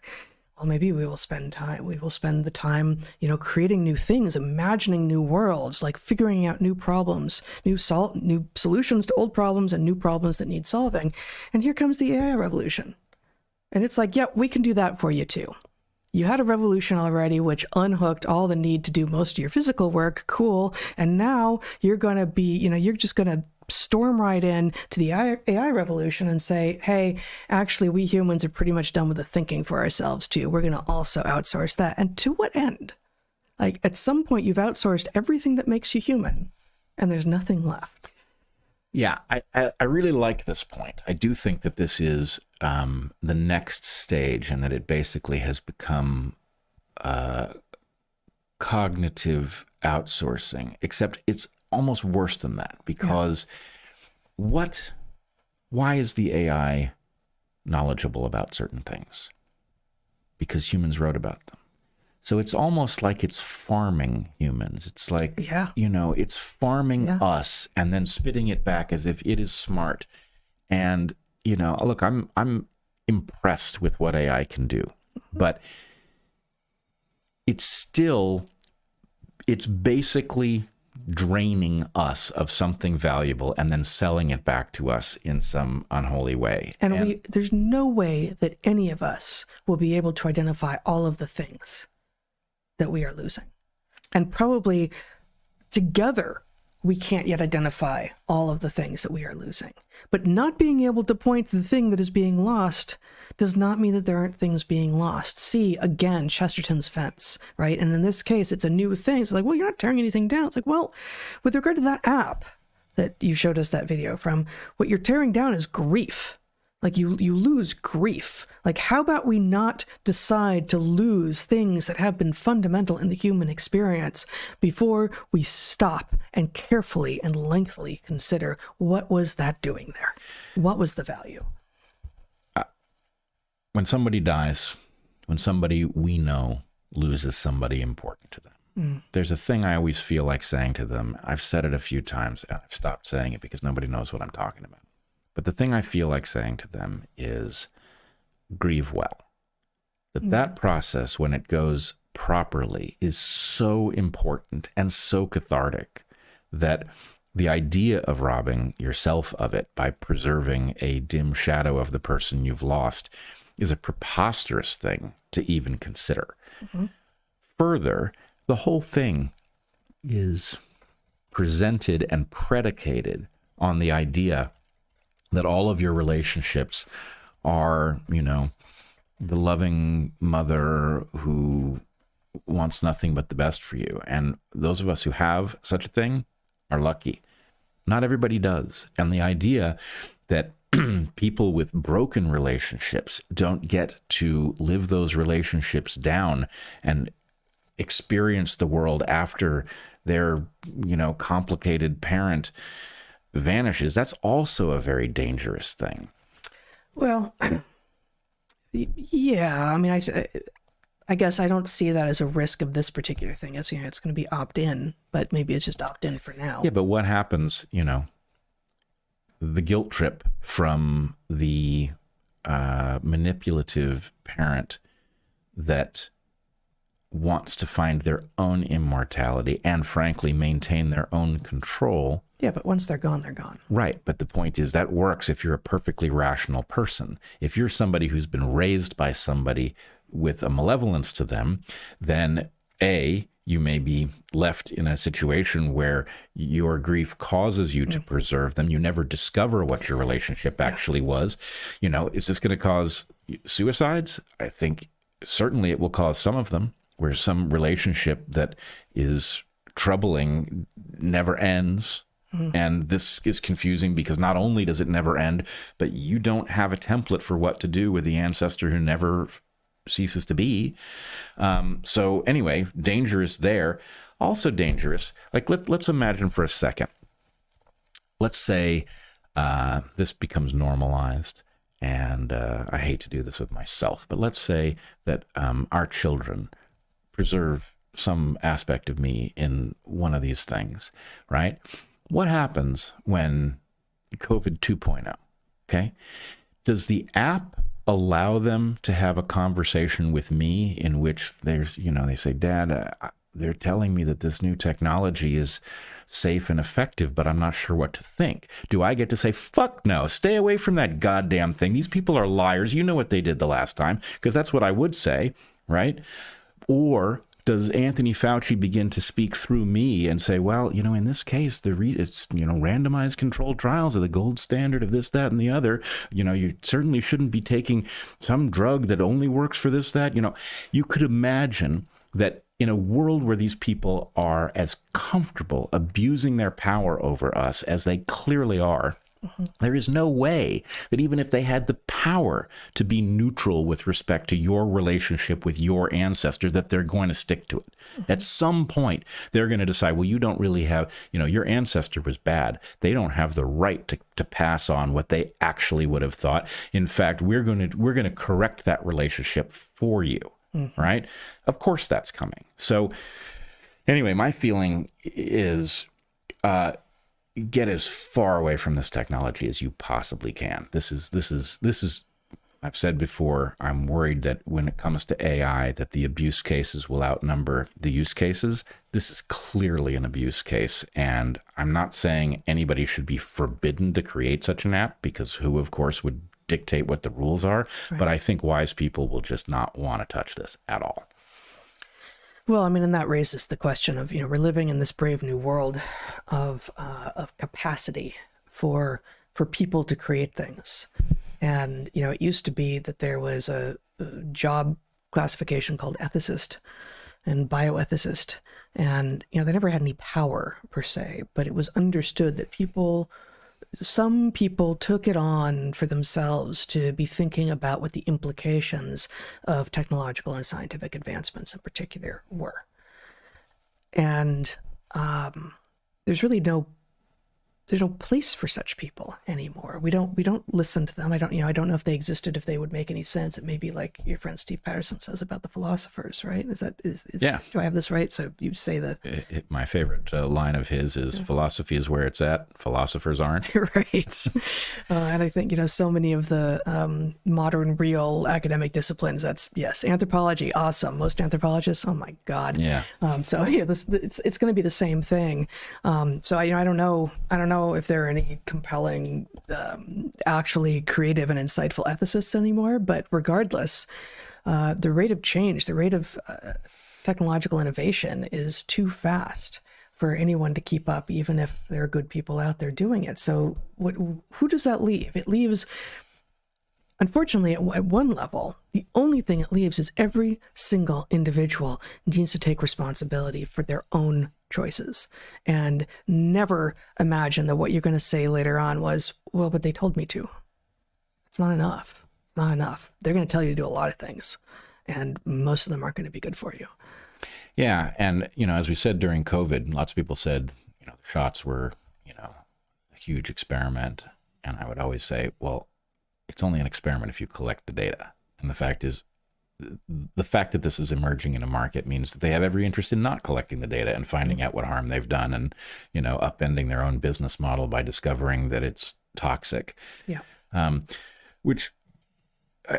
Well, maybe we will spend the time, creating new things, imagining new worlds, like figuring out new problems, new solutions to old problems and new problems that need solving. And here comes the AI revolution. And it's like, yeah, we can do that for you too. You had a revolution already, which unhooked all the need to do most of your physical work. Cool. And now you're going to be, you're just going to storm right in to the AI revolution and say, hey, actually, we humans are pretty much done with the thinking for ourselves too. We're going to also outsource that. And to what end? Like at some point, you've outsourced everything that makes you human, and there's nothing left. Yeah, I really like this point. I do think that this is the next stage, and that it basically has become cognitive outsourcing, except it's almost worse than that, because why is the AI knowledgeable about certain things? Because humans wrote about them. So it's almost like it's farming humans. It's like, it's farming us and then spitting it back as if it is smart. And, look, I'm impressed with what AI can do, but it's basically draining us of something valuable and then selling it back to us in some unholy way. And there's no way that any of us will be able to identify all of the things that we are losing. And probably together, we can't yet identify all of the things that we are losing. But not being able to point to the thing that is being lost does not mean that there aren't things being lost. See, again, Chesterton's fence, right? And in this case, it's a new thing. It's like, well, you're not tearing anything down. It's like, well, with regard to that app that you showed us that video from, what you're tearing down is grief. Like you lose grief. Like, how about we not decide to lose things that have been fundamental in the human experience before we stop and carefully and lengthily consider what was that doing there? What was the value? When somebody dies, when somebody we know loses somebody important to them, there's a thing I always feel like saying to them. I've said it a few times and I've stopped saying it because nobody knows what I'm talking about. But the thing I feel like saying to them is grieve well. That process, when it goes properly, is so important and so cathartic that the idea of robbing yourself of it by preserving a dim shadow of the person you've lost is a preposterous thing to even consider. Further, the whole thing is presented and predicated on the idea that all of your relationships are, the loving mother who wants nothing but the best for you. And those of us who have such a thing are lucky. Not everybody does. And the idea that people with broken relationships don't get to live those relationships down and experience the world after their, complicated parent vanishes, that's also a very dangerous thing. Well, yeah, I mean, I guess I don't see that as a risk of this particular thing. It's going to be opt-in, but maybe it's just opt-in for now. Yeah, but what happens, the guilt trip from the manipulative parent that wants to find their own immortality and frankly maintain their own control Yeah, but once they're gone, they're gone. Right. But the point is that works if you're a perfectly rational person. If you're somebody who's been raised by somebody with a malevolence to them, then you may be left in a situation where your grief causes you to preserve them. You never discover what your relationship actually was. Is this going to cause suicides? I think certainly it will cause some of them, where some relationship that is troubling never ends. And this is confusing because not only does it never end, but you don't have a template for what to do with the ancestor who never ceases to be. So anyway, dangerous there. Also dangerous. Like let's imagine for a second. Let's say this becomes normalized, and I hate to do this with myself, but let's say that our children preserve some aspect of me in one of these things, right? What happens when COVID 2.0, okay? Does the app allow them to have a conversation with me in which there's, they say, Dad, they're telling me that this new technology is safe and effective, but I'm not sure what to think. Do I get to say, fuck no, stay away from that goddamn thing. These people are liars. You know what they did the last time, because that's what I would say, right? Or does Anthony Fauci begin to speak through me and say, well, in this case, it's, randomized controlled trials are the gold standard of this, that, and the other. You certainly shouldn't be taking some drug that only works for this, that. You could imagine that in a world where these people are as comfortable abusing their power over us as they clearly are, there is no way that even if they had the power to be neutral with respect to your relationship with your ancestor, that they're going to stick to it. At some point, they're going to decide, well, you don't really have, your ancestor was bad. They don't have the right to pass on what they actually would have thought. In fact, we're going to correct that relationship for you, right? Of course, that's coming. So anyway, my feeling is, get as far away from this technology as you possibly can. This is, I've said before, I'm worried that when it comes to AI, that the abuse cases will outnumber the use cases. This is clearly an abuse case. And I'm not saying anybody should be forbidden to create such an app, because who, of course, would dictate what the rules are. Right. But I think wise people will just not want to touch this at all. Well, and that raises the question of, we're living in this brave new world of capacity for people to create things. And, it used to be that there was a job classification called ethicist and bioethicist. And, they never had any power per se, but it was understood that some people took it on for themselves to be thinking about what the implications of technological and scientific advancements in particular were. And there's really no place for such people anymore. We don't listen to them. I don't know if they existed, if they would make any sense. It may be like your friend Steve Patterson says about the philosophers, right? Yeah. Do I have this right? So you say that my favorite line of his is, philosophy is where it's at, philosophers aren't. Right. And I think, so many of the modern real academic disciplines, yes, anthropology, awesome. Most anthropologists, oh my God. Yeah. It's going to be the same thing. So I don't know if there are any compelling, actually creative and insightful ethicists anymore, but regardless, the rate of change, the rate of technological innovation is too fast for anyone to keep up, even if there are good people out there doing it. So who does that leave? It leaves, unfortunately, at one level, the only thing it leaves is every single individual needs to take responsibility for their own choices and never imagine that what you're going to say later on was, well, but they told me to. It's not enough. It's not enough. They're going to tell you to do a lot of things, and most of them aren't going to be good for you. Yeah. And, as we said during COVID, lots of people said, the shots were, a huge experiment. And I would always say, well, it's only an experiment if you collect the data. And the fact is, the fact that this is emerging in a market means that they have every interest in not collecting the data and finding out what harm they've done and, upending their own business model by discovering that it's toxic. Yeah. Which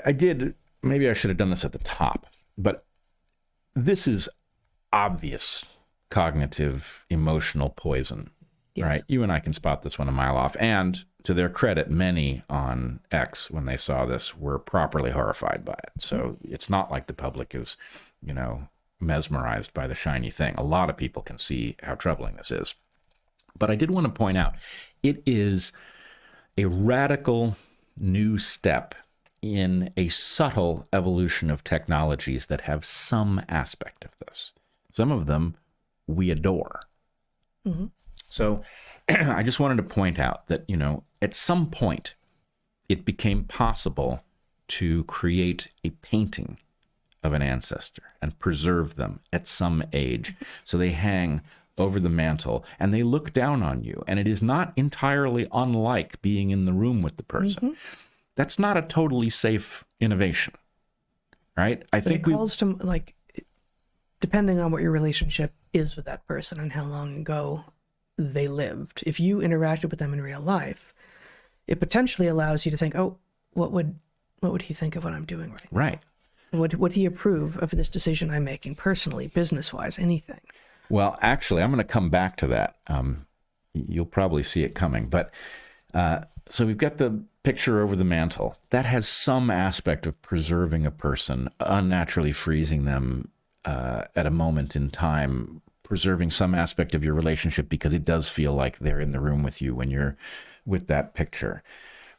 I did, maybe I should have done this at the top, but this is obvious cognitive, emotional poison. Yes. right? You and I can spot this one a mile off. And to their credit, many on X, when they saw this, were properly horrified by it. So it's not like the public is, mesmerized by the shiny thing. A lot of people can see how troubling this is. But I did want to point out, it is a radical new step in a subtle evolution of technologies that have some aspect of this. Some of them we adore. Mm-hmm. So I just wanted to point out that, at some point it became possible to create a painting of an ancestor and preserve them at some age. So they hang over the mantle and they look down on you. And it is not entirely unlike being in the room with the person. Mm-hmm. That's not a totally safe innovation, right? I think it calls to, like, depending on what your relationship is with that person and how long ago they lived. If you interacted with them in real life, it potentially allows you to think, oh, what would he think of what I'm doing right now? Right. Would he approve of this decision I'm making personally, business-wise, anything? Well, actually, I'm going to come back to that. You'll probably see it coming. But so we've got the picture over the mantle. That has some aspect of preserving a person, unnaturally freezing them at a moment in time, preserving some aspect of your relationship because it does feel like they're in the room with you when you're with that picture,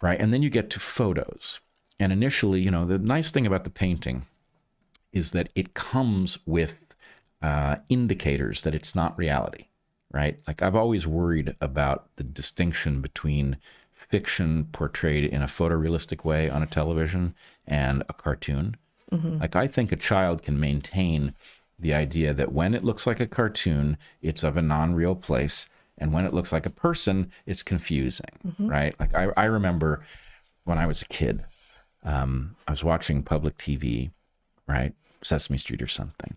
right? And then you get to photos. And initially, the nice thing about the painting is that it comes with indicators that it's not reality, right? Like, I've always worried about the distinction between fiction portrayed in a photorealistic way on a television and a cartoon. Mm-hmm. Like, I think a child can maintain the idea that when it looks like a cartoon, it's of a non-real place. And when it looks like a person, it's confusing, mm-hmm. right? Like, I remember when I was a kid, I was watching public TV, right? Sesame Street or something.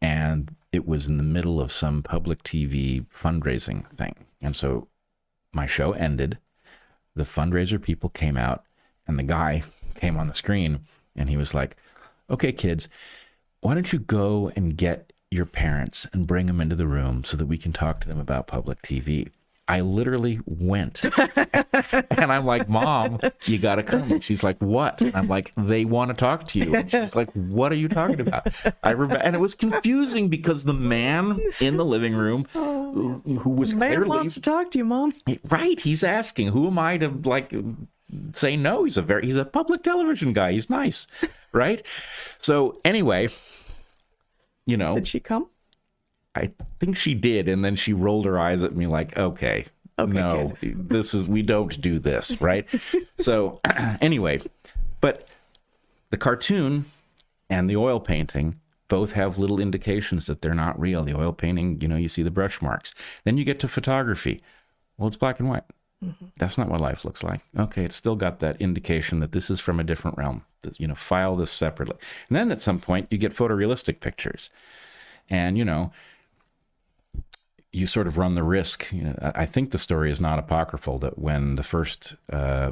And it was in the middle of some public TV fundraising thing. And so my show ended. The fundraiser people came out and the guy came on the screen and he was like, okay, kids, why don't you go and get your parents and bring them into the room so that we can talk to them about public TV. I literally went and I'm like, Mom, you got to come. And she's like, what? And I'm like, they want to talk to you. And she's like, what are you talking about? I remember, and it was confusing because the man in the living room who was man clearly wants to talk to you, Mom. Right. He's asking, who am I to say no? He's a public television guy. He's nice. Right. So anyway, Did she come? I think she did, and then she rolled her eyes at me like, okay no, we don't do this, right? So anyway, but the cartoon and the oil painting both have little indications that they're not real. The oil painting, you see the brush marks. Then you get to photography. Well, it's black and white. Mm-hmm. That's not what life looks like. Okay, it's still got that indication that this is from a different realm. File this separately. And then at some point, you get photorealistic pictures. And, you sort of run the risk. I think the story is not apocryphal that when the first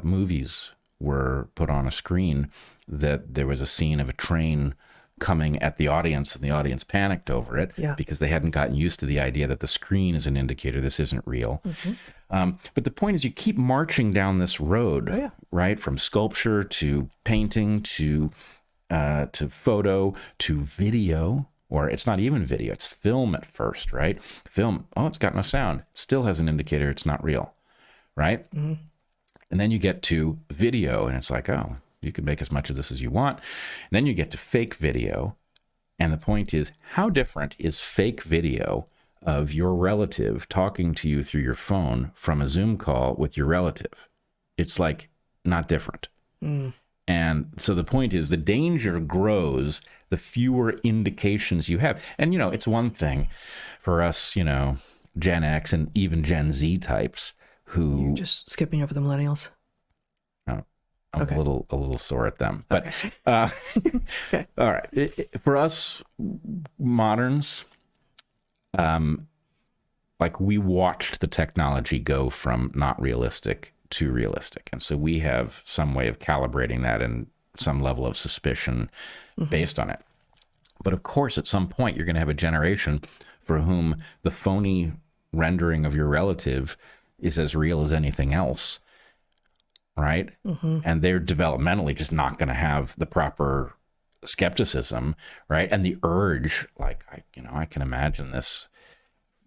movies were put on a screen, that there was a scene of a train coming at the audience and the audience panicked over it because they hadn't gotten used to the idea that the screen is an indicator this isn't real. Mm-hmm. But the point is you keep marching down this road, right? From sculpture to painting to photo to video. Or it's not even video, it's film at first, right? Film, it's got no sound. It still has an indicator it's not real, right? Mm-hmm. And then you get to video, and it's like, oh, you can make as much of this as you want. And then you get to fake video, and the point is, how different is fake video of your relative talking to you through your phone from a Zoom call with your relative? It's like, not different. Mm. And so the point is the danger grows the fewer indications you have. And, it's one thing for us, Gen X and even Gen Z types who... You're just skipping over the millennials. I'm a little sore at them. But, okay. All right. For us moderns, we watched the technology go from not realistic to realistic. And so we have some way of calibrating that and some level of suspicion based on it. But of course, at some point, you're going to have a generation for whom the phony rendering of your relative is as real as anything else, right? And they're developmentally just not going to have the proper skepticism, right? And the urge, like, I can imagine this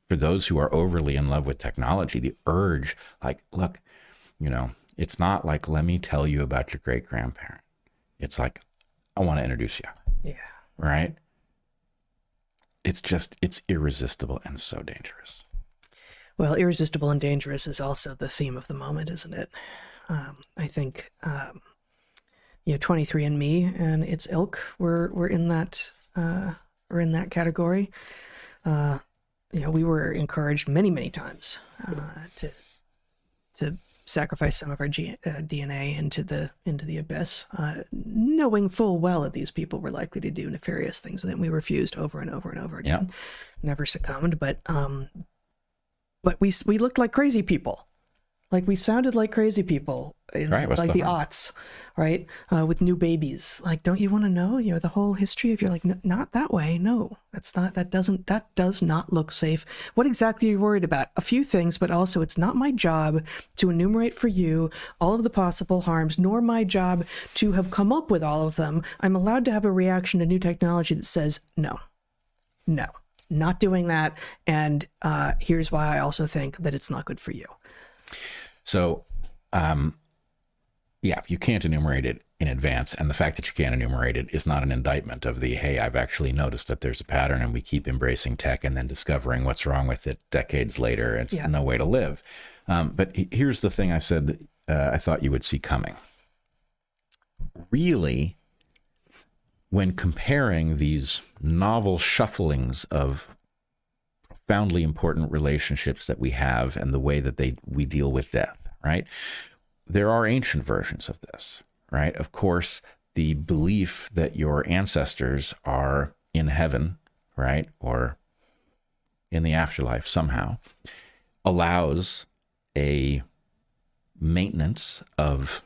for those who are overly in love with technology, the urge, like, look, it's not like, let me tell you about your great grandparent. It's like, I want to introduce you. Yeah. Right? It's irresistible and so dangerous. Well, irresistible and dangerous is also the theme of the moment, isn't it? I think, 23andMe and its ilk were in that category. We were encouraged many times to sacrifice some of our DNA into the abyss, knowing full well that these people were likely to do nefarious things, and we refused over and over and over again. Never succumbed, but we looked like crazy people. Like, we sounded like crazy people in Right, like the aughts, right? With new babies. Like, don't you want to know, the whole history of, you're like, not that way. No, that does not look safe. What exactly are you worried about? A few things, but also it's not my job to enumerate for you all of the possible harms, nor my job to have come up with all of them. I'm allowed to have a reaction to new technology that says, no, not doing that. And here's why I also think that it's not good for you. So, you can't enumerate it in advance. And the fact that you can't enumerate it is not an indictment of hey, I've actually noticed that there's a pattern and we keep embracing tech and then discovering what's wrong with it decades later. It's no way to live. But here's the thing I said I thought you would see coming. Really, when comparing these novel shufflings of profoundly important relationships that we have and the way that we deal with death, right? There are ancient versions of this, right? Of course, the belief that your ancestors are in heaven, right? Or in the afterlife somehow allows a maintenance of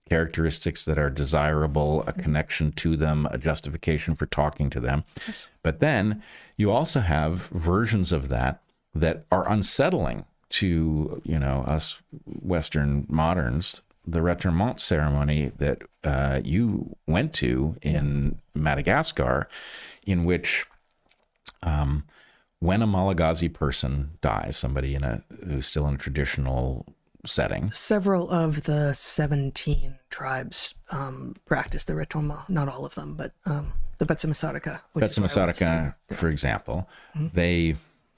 characteristics that are desirable, a connection to them, a justification for talking to them. Yes. But then you also have versions of that are unsettling to, us Western moderns. The retirement ceremony that you went to in Madagascar, in which when a Malagasy person dies, somebody who's still in a traditional setting. Several of the 17 tribes practice the retirement, not all of them, but the Betsimisaraka. Betsimisaraka, for example, they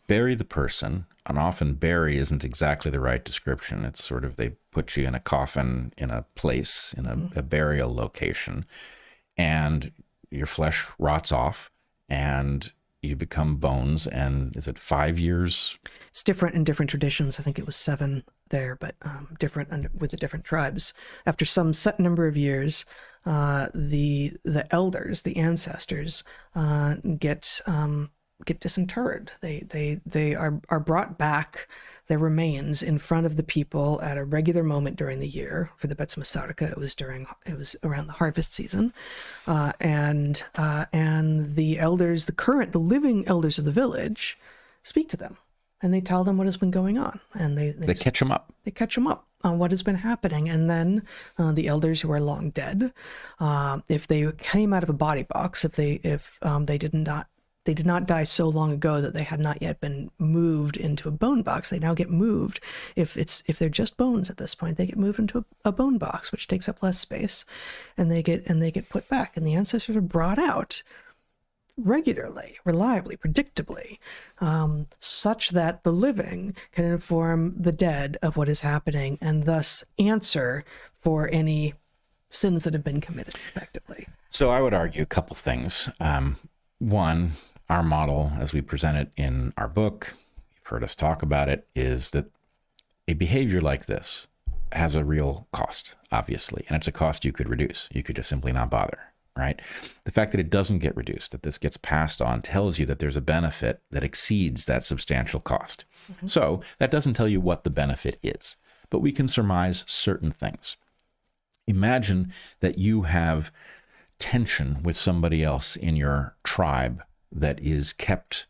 bury the person, and often bury isn't exactly the right description. It's sort of, they put you in a coffin in a place, in a burial location, and your flesh rots off and you become bones. And is it 5 years? It's different in different traditions. I think it was 7 there, but different with the different tribes. After some set number of years, the elders, the ancestors, get disinterred. They are brought back, their remains, in front of the people at a regular moment during the year. For the Betsimisaraka, it was around the harvest season, and the elders, the living elders of the village, speak to them, and they tell them what has been going on, and they catch them up. They catch them up on what has been happening, and then the elders who are long dead, if they came out of a body box, if they did not die so long ago that they had not yet been moved into a bone box, they now get moved. If they're just bones at this point, they get moved into a bone box, which takes up less space, and they get put back. And the ancestors are brought out regularly, reliably, predictably, such that the living can inform the dead of what is happening and thus answer for any sins that have been committed effectively. So I would argue a couple things. One, our model, as we present it in our book, you've heard us talk about it, is that a behavior like this has a real cost, obviously, and it's a cost you could reduce. You could just simply not bother, right? The fact that it doesn't get reduced, that this gets passed on, tells you that there's a benefit that exceeds that substantial cost. So that doesn't tell you what the benefit is, but we can surmise certain things. Imagine that you have tension with somebody else in your tribe that is kept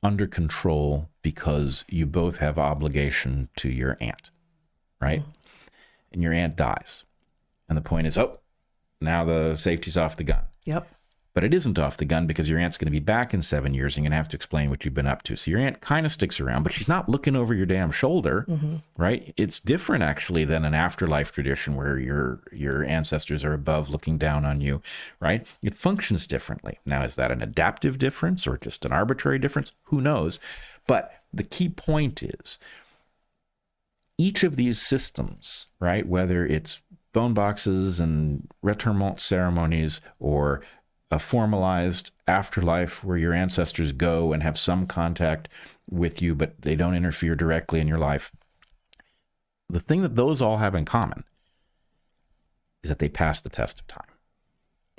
under control because you both have obligation to your aunt, right? And your aunt dies. And the point is, oh, now the safety's off the gun. Yep. But it isn't off the gun because your aunt's going to be back in 7 years and you're going to have to explain what you've been up to. So your aunt kind of sticks around, but she's not looking over your damn shoulder, right? It's different actually than an afterlife tradition where your ancestors are above looking down on you, right? It functions differently. Now, is that an adaptive difference or just an arbitrary difference? Who knows? But the key point is each of these systems, right, whether it's bone boxes and retirement ceremonies or a formalized afterlife where your ancestors go and have some contact with you, but they don't interfere directly in your life. The thing that those all have in common is that they passed the test of time.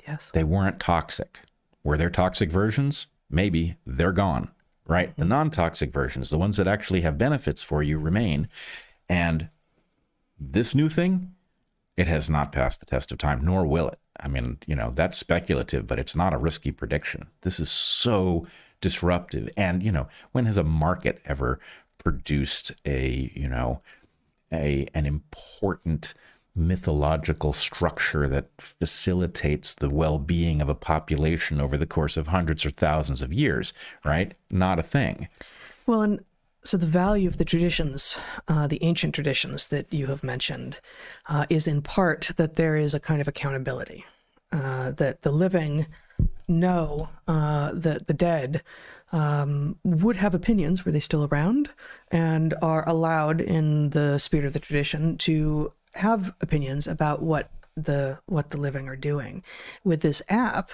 Yes. They weren't toxic. Were there toxic versions? Maybe. They're gone, right? The non-toxic versions, the ones that actually have benefits for you, remain. And this new thing, it has not passed the test of time, nor will it. I mean, that's speculative, but it's not a risky prediction. This is so disruptive. And, when has a market ever produced an important mythological structure that facilitates the well-being of a population over the course of hundreds or thousands of years, right? Not a thing. Well, and so the value of the traditions, the ancient traditions that you have mentioned, is in part that there is a kind of accountability, that the living know that the dead would have opinions were they still around and are allowed in the spirit of the tradition to have opinions about what the living are doing. With this app,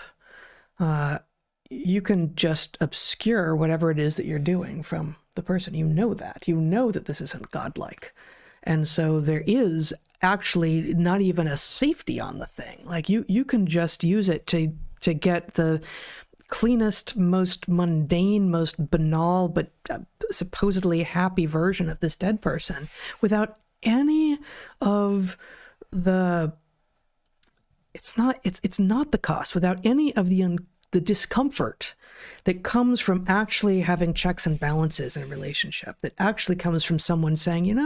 you can just obscure whatever it is that you're doing from the person. You know that this isn't godlike. And so there is actually not even a safety on the thing. Like you can just use it to get the cleanest, most mundane, most banal, but supposedly happy version of this dead person without any of the, it's not the cost, without any of the discomfort that comes from actually having checks and balances in a relationship, that actually comes from someone saying,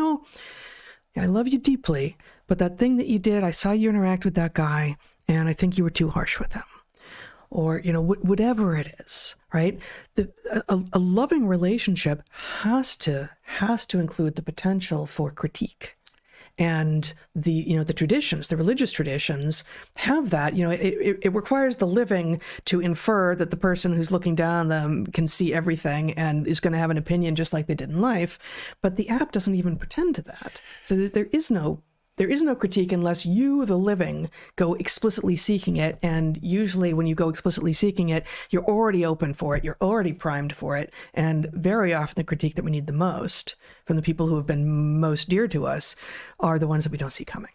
I love you deeply, but that thing that you did, I saw you interact with that guy, and I think you were too harsh with him. Or, whatever it is, right? A loving relationship has to include the potential for critique. And the traditions, the religious traditions have that. It requires the living to infer that the person who's looking down on them can see everything and is going to have an opinion just like they did in life. But the app doesn't even pretend to that. So there is no critique unless you, the living, go explicitly seeking it. And usually when you go explicitly seeking it, you're already open for it. You're already primed for it. And very often the critique that we need the most from the people who have been most dear to us are the ones that we don't see coming.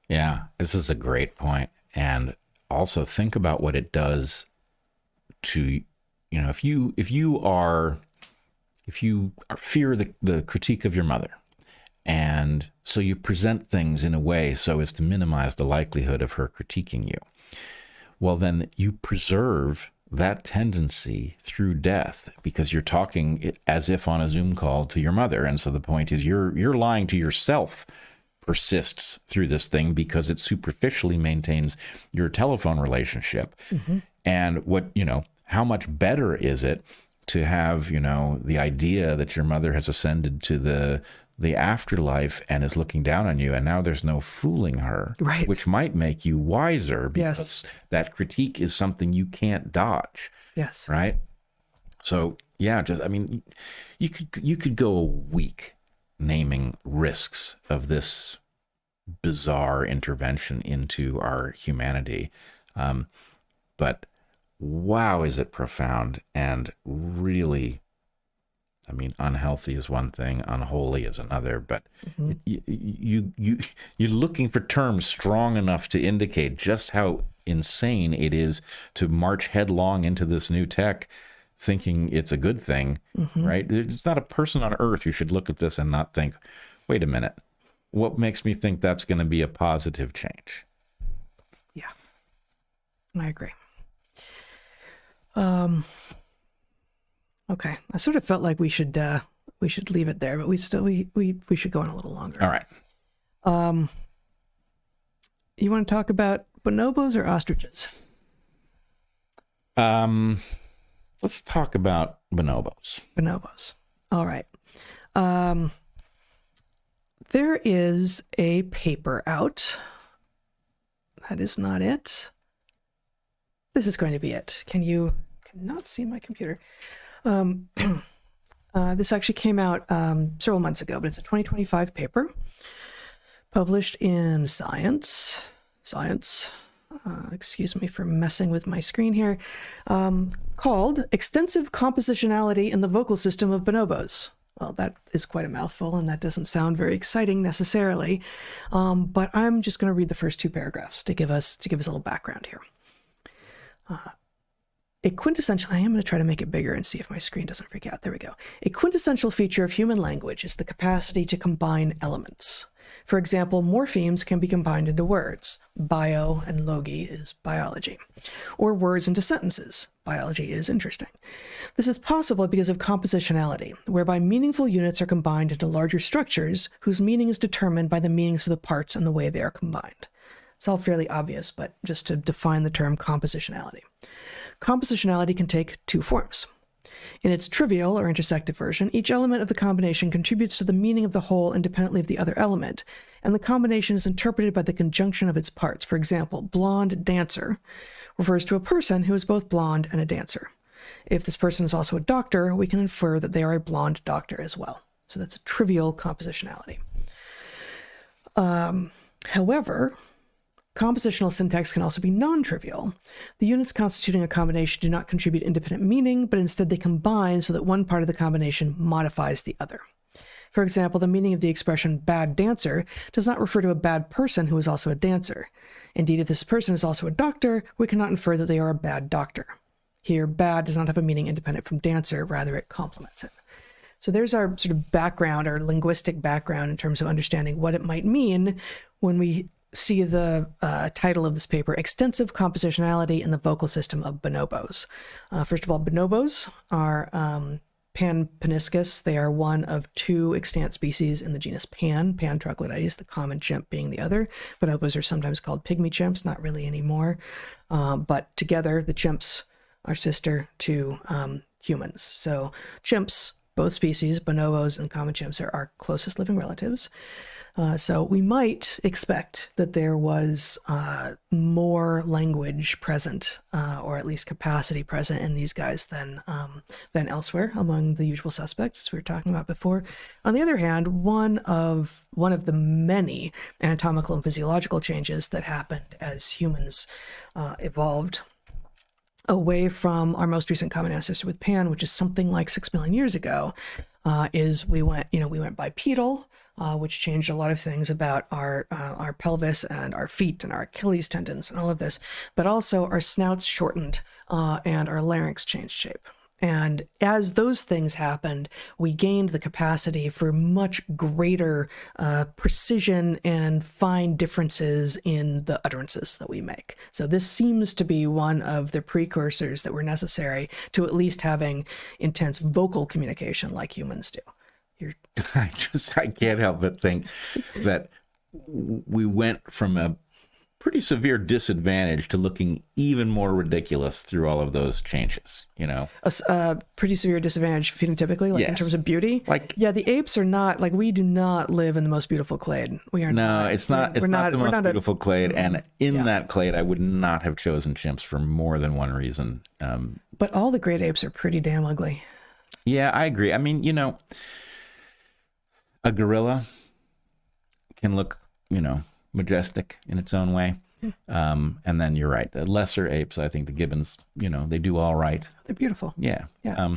Yeah, this is a great point. And also think about what it does to, if you fear the critique of your mother, and so you present things in a way so as to minimize the likelihood of her critiquing you. Well, then you preserve that tendency through death because you're talking as if on a Zoom call to your mother. And so the point is you're lying to yourself persists through this thing because it superficially maintains your telephone relationship. Mm-hmm. And how much better is it to have, the idea that your mother has ascended to the afterlife and is looking down on you, and now there's no fooling her, right? Which might make you wiser because that critique is something you can't dodge. Yes. Right. So yeah, you could go a week naming risks of this bizarre intervention into our humanity. But wow, is it profound and really, unhealthy is one thing, unholy is another, but you're looking for terms strong enough to indicate just how insane it is to march headlong into this new tech thinking it's a good thing, right? There's not a person on earth who should look at this and not think, wait a minute, what makes me think that's going to be a positive change? Yeah, I agree. Okay. I sort of felt like we should leave it there, but we should go on a little longer. All right. You want to talk about bonobos or ostriches? Let's talk about bonobos. Bonobos. All right. There is a paper out. That is not it. This is going to be it. Cannot see my computer. This actually came out several months ago, but it's a 2025 paper published in Science. Excuse me for messing with my screen here. Called Extensive Compositionality in the Vocal System of Bonobos. Well, that is quite a mouthful, and that doesn't sound very exciting necessarily. But I'm just going to read the first two paragraphs to give us a little background here. A quintessential, I am going to try to make it bigger and see if my screen doesn't freak out. There we go. A quintessential feature of human language is the capacity to combine elements. For example, morphemes can be combined into words. Bio and logi is biology. Or words into sentences. Biology is interesting. This is possible because of compositionality, whereby meaningful units are combined into larger structures whose meaning is determined by the meanings of the parts and the way they are combined. It's all fairly obvious, but just to define the term compositionality. Compositionality can take two forms. In its trivial or intersective version, each element of the combination contributes to the meaning of the whole independently of the other element, and the combination is interpreted by the conjunction of its parts. For example, blonde dancer refers to a person who is both blonde and a dancer. If this person is also a doctor, we can infer that they are a blonde doctor as well. So that's a trivial compositionality. However, compositional syntax can also be non-trivial. The units constituting a combination do not contribute independent meaning, but instead they combine so that one part of the combination modifies the other. For example, the meaning of the expression bad dancer does not refer to a bad person who is also a dancer. Indeed, if this person is also a doctor, we cannot infer that they are a bad doctor. Here, bad does not have a meaning independent from dancer, rather it complements it. So there's our sort of background, our linguistic background in terms of understanding what it might mean when we see the title of this paper, Extensive Compositionality in the Vocal System of Bonobos. First of all, bonobos are Pan-paniscus. They are one of two extant species in the genus Pan troglodytes, the common chimp being the other. Bonobos are sometimes called pygmy chimps, not really anymore. But together, the chimps are sister to humans. So chimps, both species, bonobos and common chimps, are our closest living relatives. So we might expect that there was more language present, or at least capacity present in these guys than elsewhere among the usual suspects, as we were talking about before. On the other hand, one of the many anatomical and physiological changes that happened as humans evolved away from our most recent common ancestor with Pan, which is something like 6 million years ago, is we went bipedal. Which changed a lot of things about our pelvis and our feet and our Achilles tendons and all of this, but also our snouts shortened and our larynx changed shape. And as those things happened, we gained the capacity for much greater precision and fine differences in the utterances that we make. So this seems to be one of the precursors that were necessary to at least having intense vocal communication like humans do. I can't help but think that we went from a pretty severe disadvantage to looking even more ridiculous through all of those changes, you know? A pretty severe disadvantage phenotypically, like in Yes. terms of beauty. Yeah, the apes are not, like, we do not live in the most beautiful clade. We are No, not. it's not the most beautiful clade, and in that clade, I would not have chosen chimps for more than one reason. But all the great apes are pretty damn ugly. Yeah, I agree. I mean, you know, a gorilla can look, you know, majestic in its own way. And then you're right. The lesser apes, I think the gibbons, you know, they do all right. They're beautiful. Yeah. Yeah.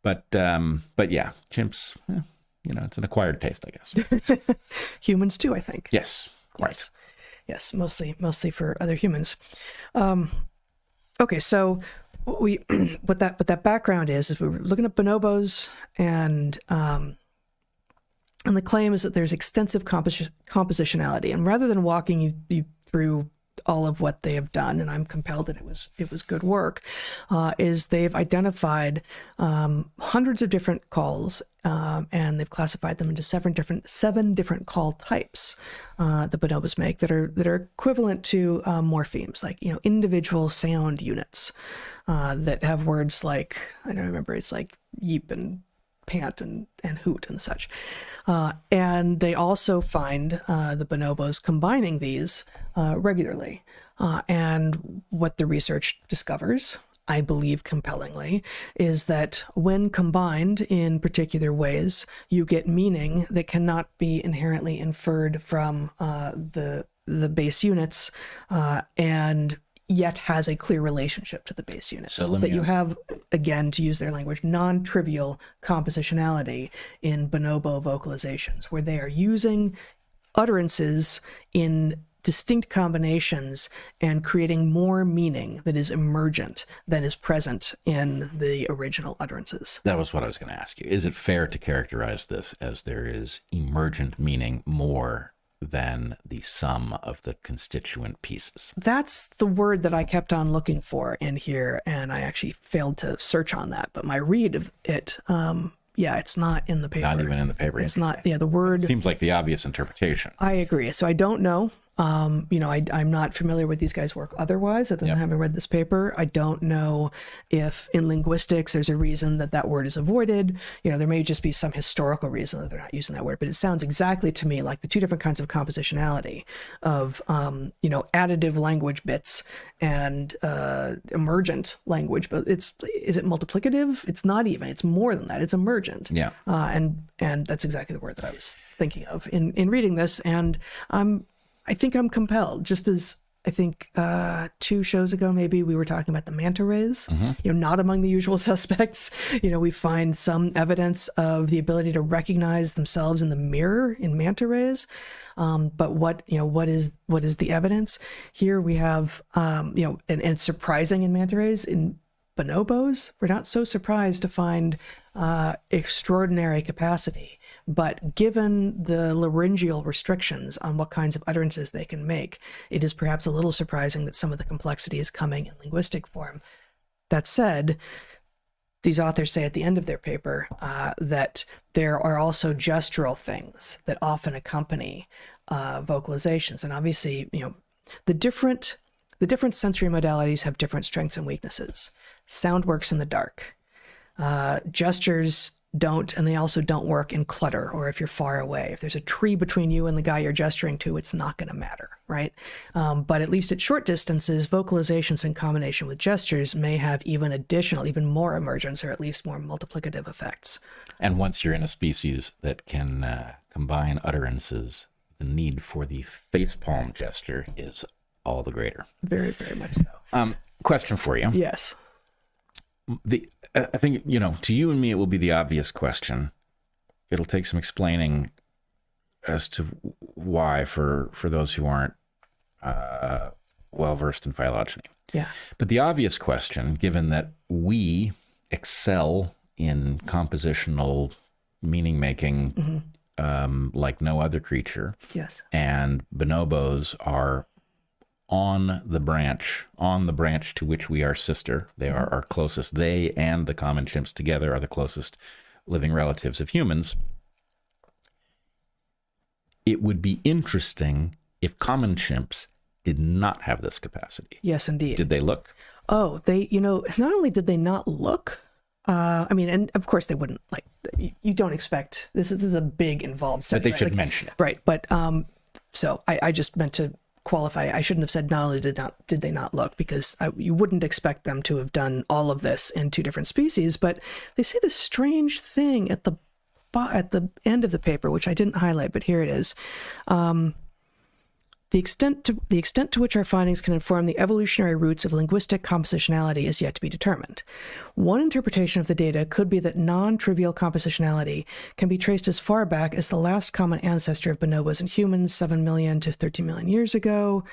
But yeah, chimps, you know, it's an acquired taste, I guess. Humans too, I think. Yes. Right. Yes, mostly for other humans. Okay, so what that background is we were looking at bonobos, and the claim is that there's extensive compositionality. And rather than walking you through all of what they have done, and I'm compelled that it was good work, is they've identified hundreds of different calls, and they've classified them into seven different call types the bonobos make that are equivalent to morphemes, like individual sound units that have words like, I don't remember, it's like yeep and pant and hoot and such. And they also find the bonobos combining these regularly. And what the research discovers, I believe compellingly, is that when combined in particular ways, you get meaning that cannot be inherently inferred from the base units, and yet has a clear relationship to the base units. So that you have, again, to use their language, non-trivial compositionality in bonobo vocalizations, where they are using utterances in distinct combinations and creating more meaning that is emergent than is present in the original utterances. That was what I was going to ask you. Is it fair to characterize this as there is emergent meaning more than the sum of the constituent pieces? That's the word that I kept on looking for in here, and I actually failed to search on that. But my read of it, it's not in the paper. Not even in the paper. It's not, the word... Seems like the obvious interpretation. I agree. So I don't know. I'm not familiar with these guys' work otherwise, other than having read this paper. I don't know if in linguistics there's a reason that word is avoided. There may just be some historical reason that they're not using that word, but it sounds exactly to me like the two different kinds of compositionality of, additive language bits and emergent language. But is it multiplicative? It's not even. It's more than that. It's emergent. Yeah. And that's exactly the word that I was thinking of in reading this. And I think I'm compelled, just as I think 2 shows ago, maybe we were talking about the manta rays, not among the usual suspects. We find some evidence of the ability to recognize themselves in the mirror in manta rays. But what is the evidence? Here we have, and it's surprising in manta rays. In bonobos, we're not so surprised to find extraordinary capacity. But given the laryngeal restrictions on what kinds of utterances they can make, it is perhaps a little surprising that some of the complexity is coming in linguistic form. That said, these authors say at the end of their paper that there are also gestural things that often accompany vocalizations. And obviously, the different sensory modalities have different strengths and weaknesses. Sound works in the dark. Gestures don't, and they also don't work in clutter or if you're far away. If there's a tree between you and the guy you're gesturing to, it's not going to matter, right? But at least at short distances, vocalizations in combination with gestures may have even more emergence, or at least more multiplicative effects. And once you're in a species that can combine utterances, the need for the facepalm gesture is all the greater. Very, very much so. Question for you. Yes. I think, to you and me, it will be the obvious question. It'll take some explaining as to why for those who aren't well-versed in phylogeny. Yeah. But the obvious question, given that we excel in compositional meaning-making like no other creature, yes, and bonobos are on the branch to which we are sister. They are our closest. They and the common chimps together are the closest living relatives of humans. It would be interesting if common chimps did not have this capacity. Yes, indeed. Did they look? Oh, they, not only did they not look, and of course they wouldn't, you don't expect, this is a big involved study. But they should mention it. Right, but, so I just meant to qualify. I shouldn't have said not only did they not look, because you wouldn't expect them to have done all of this in 2 different species, but they say this strange thing at the end of the paper, which I didn't highlight, but here it is. The extent to which our findings can inform the evolutionary roots of linguistic compositionality is yet to be determined. One interpretation of the data could be that non-trivial compositionality can be traced as far back as the last common ancestor of bonobos and humans 7 million to 13 million years ago.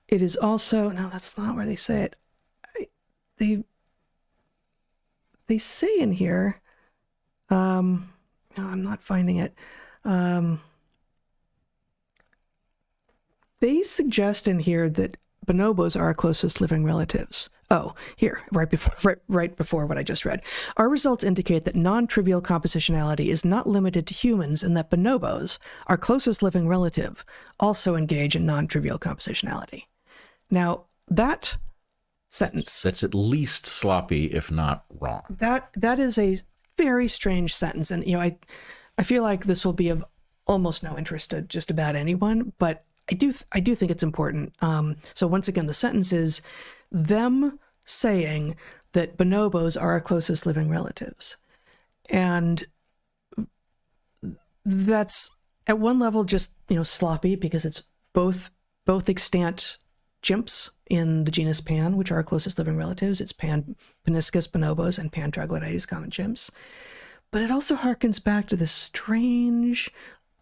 It is also, no, that's not where they say it. They say in here, no, I'm not finding it. They suggest in here that bonobos are our closest living relatives. Oh, here, right before what I just read. Our results indicate that non-trivial compositionality is not limited to humans and that bonobos, our closest living relative, also engage in non-trivial compositionality. Now, that sentence... That's at least sloppy, if not wrong. That is a very strange sentence. And, I feel like this will be of almost no interest to just about anyone, but I do think it's important. So once again, the sentence is them saying that bonobos are our closest living relatives. And that's at one level just, sloppy because it's both extant chimps in the genus Pan, which are our closest living relatives. It's Pan paniscus bonobos and Pan troglodytes common chimps. But it also harkens back to this strange,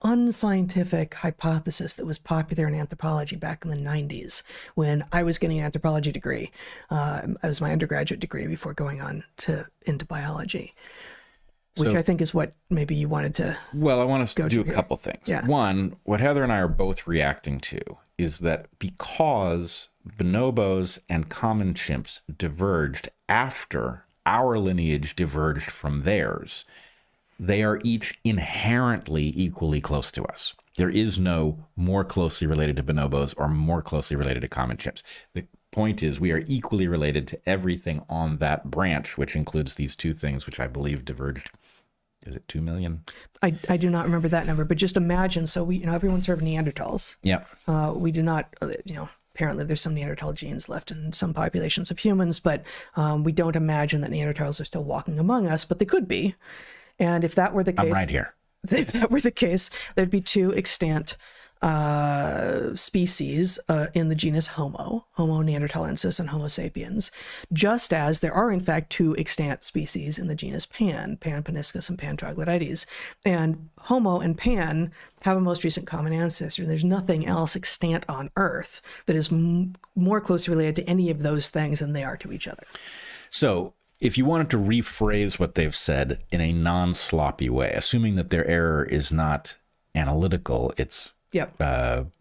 unscientific hypothesis that was popular in anthropology back in the 90s when I was getting an anthropology degree as my undergraduate degree before going on into biology, which I think is what maybe you wanted to. Well, I want to do a here. couple things. Yeah. One, what Heather and I are both reacting to is that because bonobos and common chimps diverged after our lineage diverged from theirs, they are each inherently equally close to us. There is no more closely related to bonobos or more closely related to common chimps. The point is we are equally related to everything on that branch, which includes these two things, which I believe diverged. Is it 2 million? I do not remember that number, but just imagine. So we, everyone's sort of Neanderthals. Yeah. We do not, apparently there's some Neanderthal genes left in some populations of humans, but we don't imagine that Neanderthals are still walking among us, but they could be. And if that were the case, I'm right here. If that were the case, there'd be two extant species in the genus Homo neanderthalensis and Homo sapiens, just as there are in fact two extant species in the genus Pan paniscus and Pan troglodytes. And Homo and Pan have a most recent common ancestor. There's nothing else extant on Earth that is more closely related to any of those things than they are to each other. So if you wanted to rephrase what they've said in a non-sloppy way, assuming that their error is not analytical, it's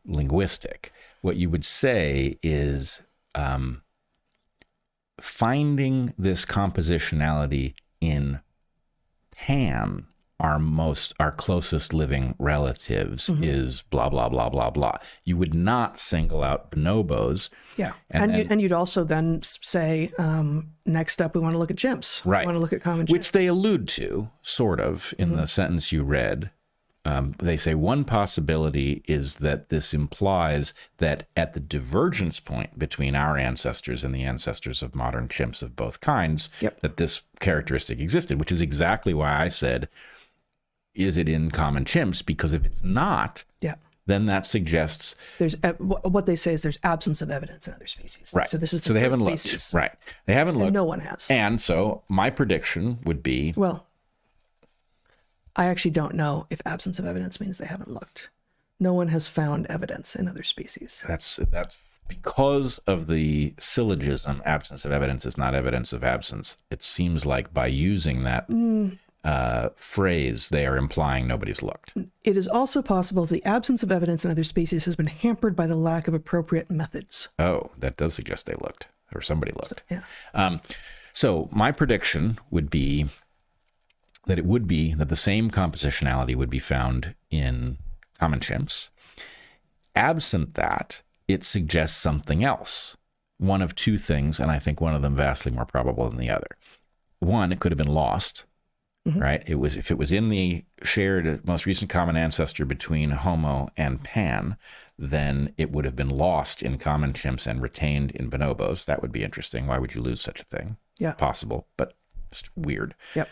linguistic, what you would say is finding this compositionality in Pan, our closest living relatives, is blah, blah, blah, blah, blah. You would not single out bonobos. Yeah. And you'd also then say, next up, we want to look at chimps. Right. We want to look at common chimps. Which they allude to, sort of, in the sentence you read. They say one possibility is that this implies that at the divergence point between our ancestors and the ancestors of modern chimps of both kinds, that this characteristic existed, which is exactly why I said, is it in common chimps? Because if it's not, then that suggests there's what they say is there's absence of evidence in other species. Right. So this is so they haven't species. looked. Right. They haven't looked. No one has. And so my prediction would be, well, I actually don't know if absence of evidence means they haven't looked. No one has found evidence in other species. That's because of the syllogism, absence of evidence is not evidence of absence. It seems like by using that phrase, they are implying nobody's looked. It is also possible the absence of evidence in other species has been hampered by the lack of appropriate methods. Oh, that does suggest they looked, or somebody looked. So, yeah. So my prediction would be that it would be that the same compositionality would be found in common chimps. Absent that, it suggests something else. One of two things, and I think one of them vastly more probable than the other. One, it could have been lost, right? If it was in the shared most recent common ancestor between Homo and Pan, then it would have been lost in common chimps and retained in bonobos. That would be interesting. Why would you lose such a thing? Yeah. Possible, but just weird. Yep.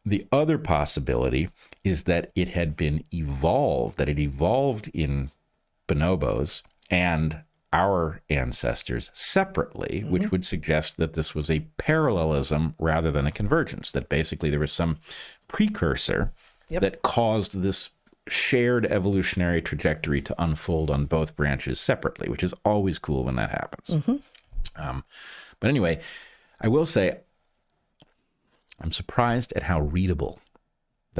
The other possibility is that it had been evolved, that it evolved in bonobos and our ancestors separately, which would suggest that this was a parallelism rather than a convergence, that basically there was some precursor that caused this shared evolutionary trajectory to unfold on both branches separately, which is always cool when that happens. But anyway, I will say, I'm surprised at how readable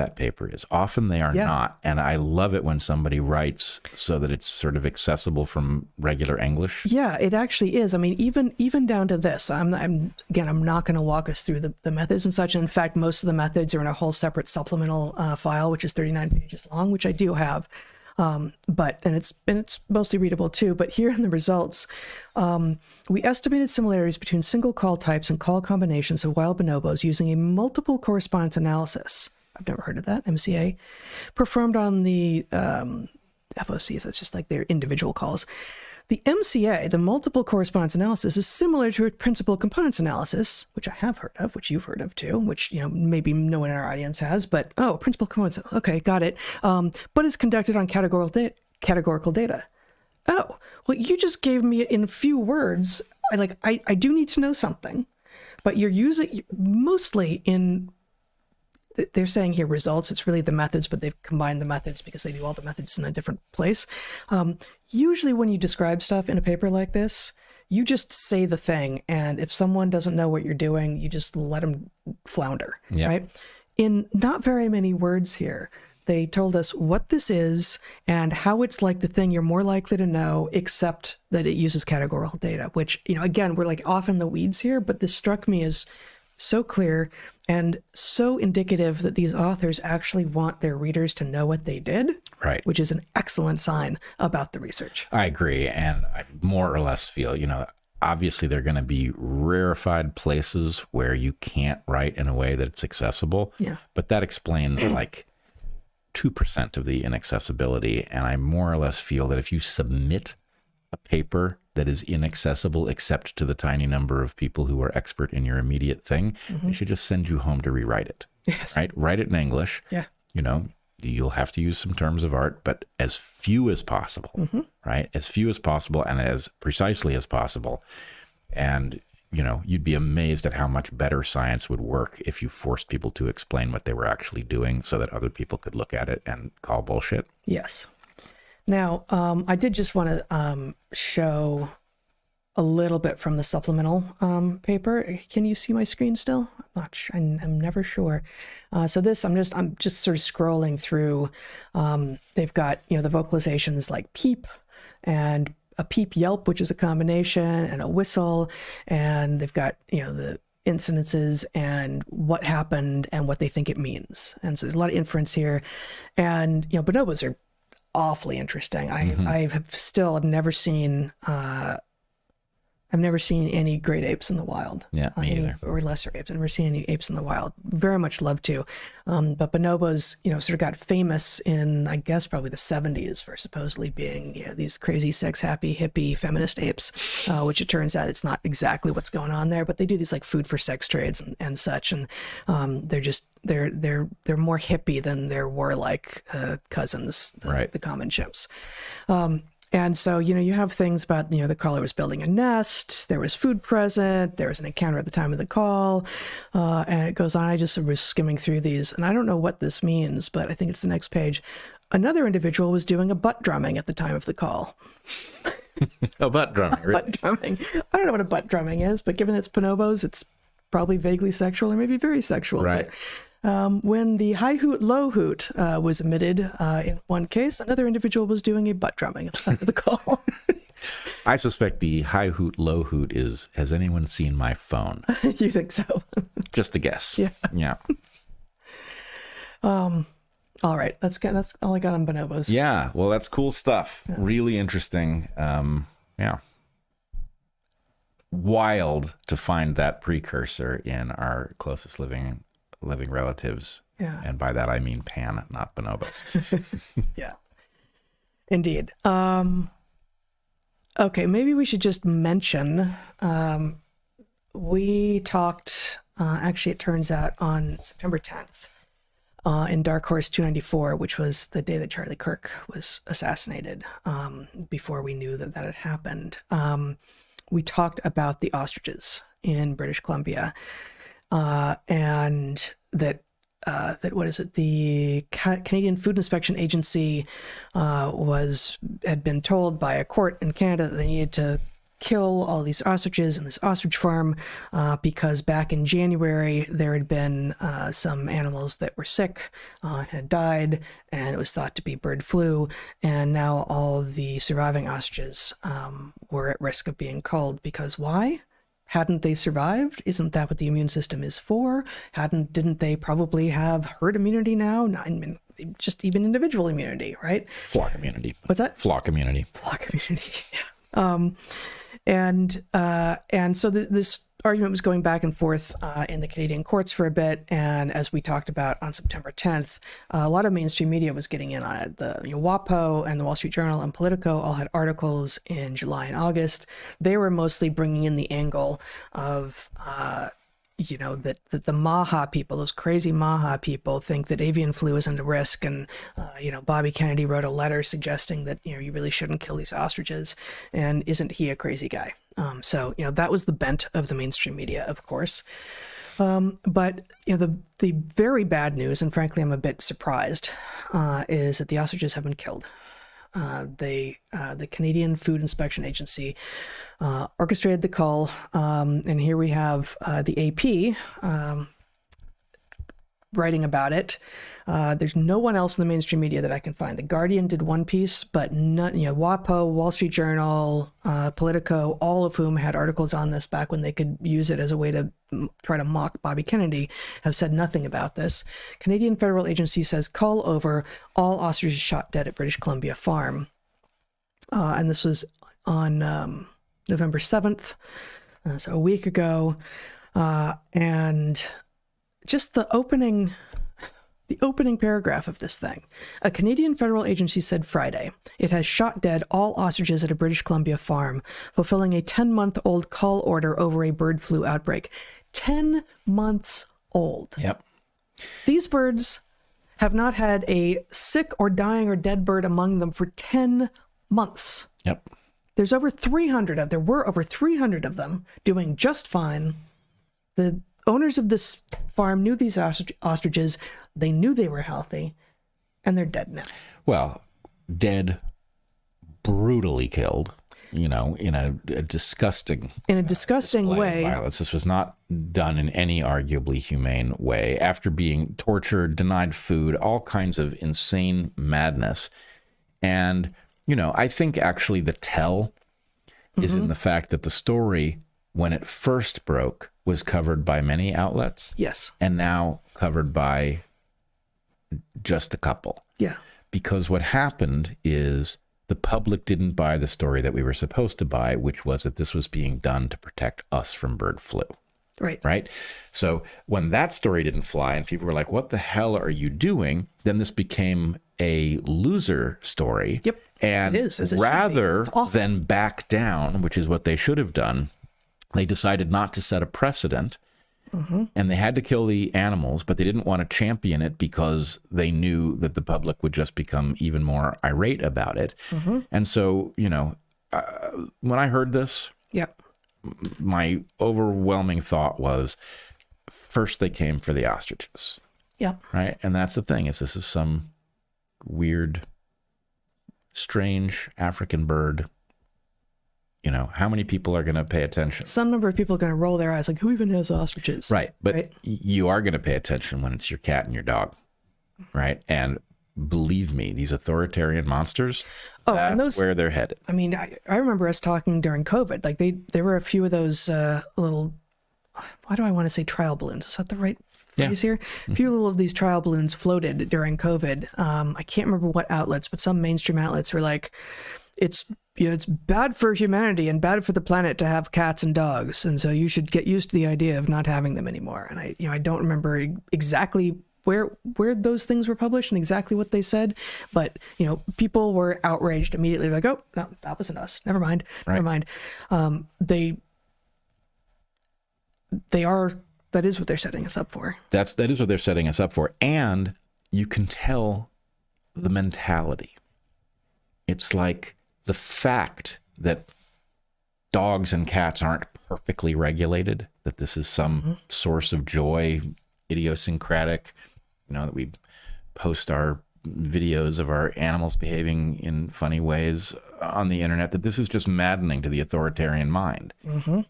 that paper is. Often they are not. And I love it when somebody writes so that it's sort of accessible from regular English. Yeah, it actually is. I mean, even down to this, I'm not going to walk us through the methods and such. In fact, most of the methods are in a whole separate supplemental file, which is 39 pages long, which I do have. But it's mostly readable too. But here in the results, we estimated similarities between single call types and call combinations of wild bonobos using a multiple correspondence analysis. I've never heard of that, MCA, performed on the FOCs. That's just like their individual calls. The MCA, the multiple correspondence analysis, is similar to a principal components analysis, which I have heard of, which you've heard of too, which, maybe no one in our audience has, but, principal components, okay, got it. But is conducted on categorical data. Oh, well, you just gave me in a few words, I do need to know something, but you're using mostly in, they're saying here results, it's really the methods, but they've combined the methods because they do all the methods in a different place. Usually when you describe stuff in a paper like this, you just say the thing. And if someone doesn't know what you're doing, you just let them flounder, right? In not very many words here, they told us what this is and how it's like the thing you're more likely to know, except that it uses categorical data, which, again, we're like off in the weeds here, but this struck me as so clear and so indicative that these authors actually want their readers to know what they did, right? Which is an excellent sign about the research. I agree. And I more or less feel, obviously there are going to be rarefied places where you can't write in a way that it's accessible. Yeah. But that explains like 2% of the inaccessibility. And I more or less feel that if you submit a paper that is inaccessible except to the tiny number of people who are expert in your immediate thing, they should just send you home to rewrite it. Yes. Right? Write it in English. Yeah. You'll have to use some terms of art, but as few as possible, right? As few as possible and as precisely as possible. And, you'd be amazed at how much better science would work if you forced people to explain what they were actually doing so that other people could look at it and call bullshit. Yes. Now, I did just want to show a little bit from the supplemental paper. Can you see my screen still? I'm not sure. I'm never sure. So this, I'm just sort of scrolling through. They've got, the vocalizations like peep and a peep yelp, which is a combination, and a whistle. And they've got, the incidences and what happened and what they think it means. And so there's a lot of inference here. And, bonobos are awfully interesting. I've never seen any great apes in the wild. Yeah, me either. Or lesser apes. I've never seen any apes in the wild. Very much love to. But bonobos, sort of got famous in, I guess, probably the 70s for supposedly being these crazy sex-happy, hippie, feminist apes, which it turns out it's not exactly what's going on there. But they do these like food for sex trades and such. And they're more hippie than their warlike cousins, the common chimps. And so, you have things about, the caller was building a nest, there was food present, there was an encounter at the time of the call, and it goes on. I just was skimming through these, and I don't know what this means, but I think it's the next page. Another individual was doing a butt drumming at the time of the call. A butt drumming, really? Butt drumming. I don't know what a butt drumming is, but given it's bonobos, it's probably vaguely sexual or maybe very sexual. Right. But, when the high hoot, low hoot was emitted in one case, another individual was doing a butt drumming at the time of the call. I suspect the high hoot, low hoot is, has anyone seen my phone? You think so? Just a guess. Yeah. Yeah. All right. That's all I got on bonobos. Yeah. Well, that's cool stuff. Yeah. Really interesting. Yeah. Wild to find that precursor in our closest living relatives. Yeah. And by that I mean Pan, not bonobos. Yeah. Indeed. Okay, maybe we should just mention we talked actually it turns out on September 10th in Dark Horse 294, which was the day that Charlie Kirk was assassinated, before we knew that had happened. We talked about the ostriches in British Columbia. And that what is it? The Canadian Food Inspection Agency had been told by a court in Canada that they needed to kill all these ostriches in this ostrich farm because back in January there had been some animals that were sick, had died, and it was thought to be bird flu. And now all the surviving ostriches were at risk of being culled because why? Hadn't they survived? Isn't that what the immune system is for? Didn't they probably have herd immunity now? I mean, just even individual immunity, right? Flock immunity. What's that? Flock immunity. Flock immunity. And so this argument was going back and forth in the Canadian courts for a bit, and as we talked about on September 10th, a lot of mainstream media was getting in on it. The WAPO and the Wall Street Journal and Politico all had articles in July and August. They were mostly bringing in the angle of that the MAHA people, those crazy MAHA people, think that avian flu isn't a risk, and Bobby Kennedy wrote a letter suggesting that you really shouldn't kill these ostriches, and isn't he a crazy guy? So that was the bent of the mainstream media, of course. But the very bad news, and frankly I'm a bit surprised, is that the ostriches have been killed. The Canadian Food Inspection Agency orchestrated the cull, and here we have the AP writing about it. There's no one else in the mainstream media that I can find. The Guardian did one piece, but none, WAPO, Wall Street Journal, Politico, all of whom had articles on this back when they could use it as a way to try to mock Bobby Kennedy, have said nothing about this. Canadian federal agency says cull over, all ostriches shot dead at British Columbia farm. And this was on November 7th, so a week ago. And just the opening paragraph of this thing. A Canadian federal agency said Friday it has shot dead all ostriches at a British Columbia farm, fulfilling a 10-month-old cull order over a bird flu outbreak. 10 months old. Yep. These birds have not had a sick or dying or dead bird among them for 10 months. Yep. There were over 300 of them doing just fine. The owners of this farm knew these ostriches. They knew they were healthy, and they're dead now. Well, dead, brutally killed, in a disgusting way. Violence. This was not done in any arguably humane way. After being tortured, denied food, all kinds of insane madness. And, I think actually the tell is in the fact that the story, when it first broke, was covered by many outlets. Yes. And now covered by just a couple. Yeah. Because what happened is the public didn't buy the story that we were supposed to buy, which was that this was being done to protect us from bird flu. Right. Right. So when that story didn't fly and people were like, what the hell are you doing? Then this became a loser story. Yep. And it is, rather than back down, which is what they should have done, they decided not to set a precedent. And they had to kill the animals, but they didn't want to champion it because they knew that the public would just become even more irate about it. And so, when I heard this, my overwhelming thought was, first they came for the ostriches. Yeah. Right. And that's the thing, is this is some weird, strange African bird. How many people are going to pay attention? Some number of people are going to roll their eyes like, who even has ostriches? Right. But right? You are going to pay attention when it's your cat and your dog. Right. And believe me, these authoritarian monsters, that's where they're headed. I mean, I remember us talking during COVID. Like there were a few of those little, why do I want to say trial balloons? Is that the right phrase here? A few little of these trial balloons floated during COVID. I can't remember what outlets, but some mainstream outlets were like, it's bad for humanity and bad for the planet to have cats and dogs, and so you should get used to the idea of not having them anymore. And I don't remember exactly where those things were published and exactly what they said, but people were outraged immediately, like, oh no, that wasn't us. Never mind. They are. That is what they're setting us up for. That is what they're setting us up for, and you can tell the mentality. It's like the fact that dogs and cats aren't perfectly regulated, that this is some source of joy, idiosyncratic, that we post our videos of our animals behaving in funny ways on the internet, that this is just maddening to the authoritarian mind.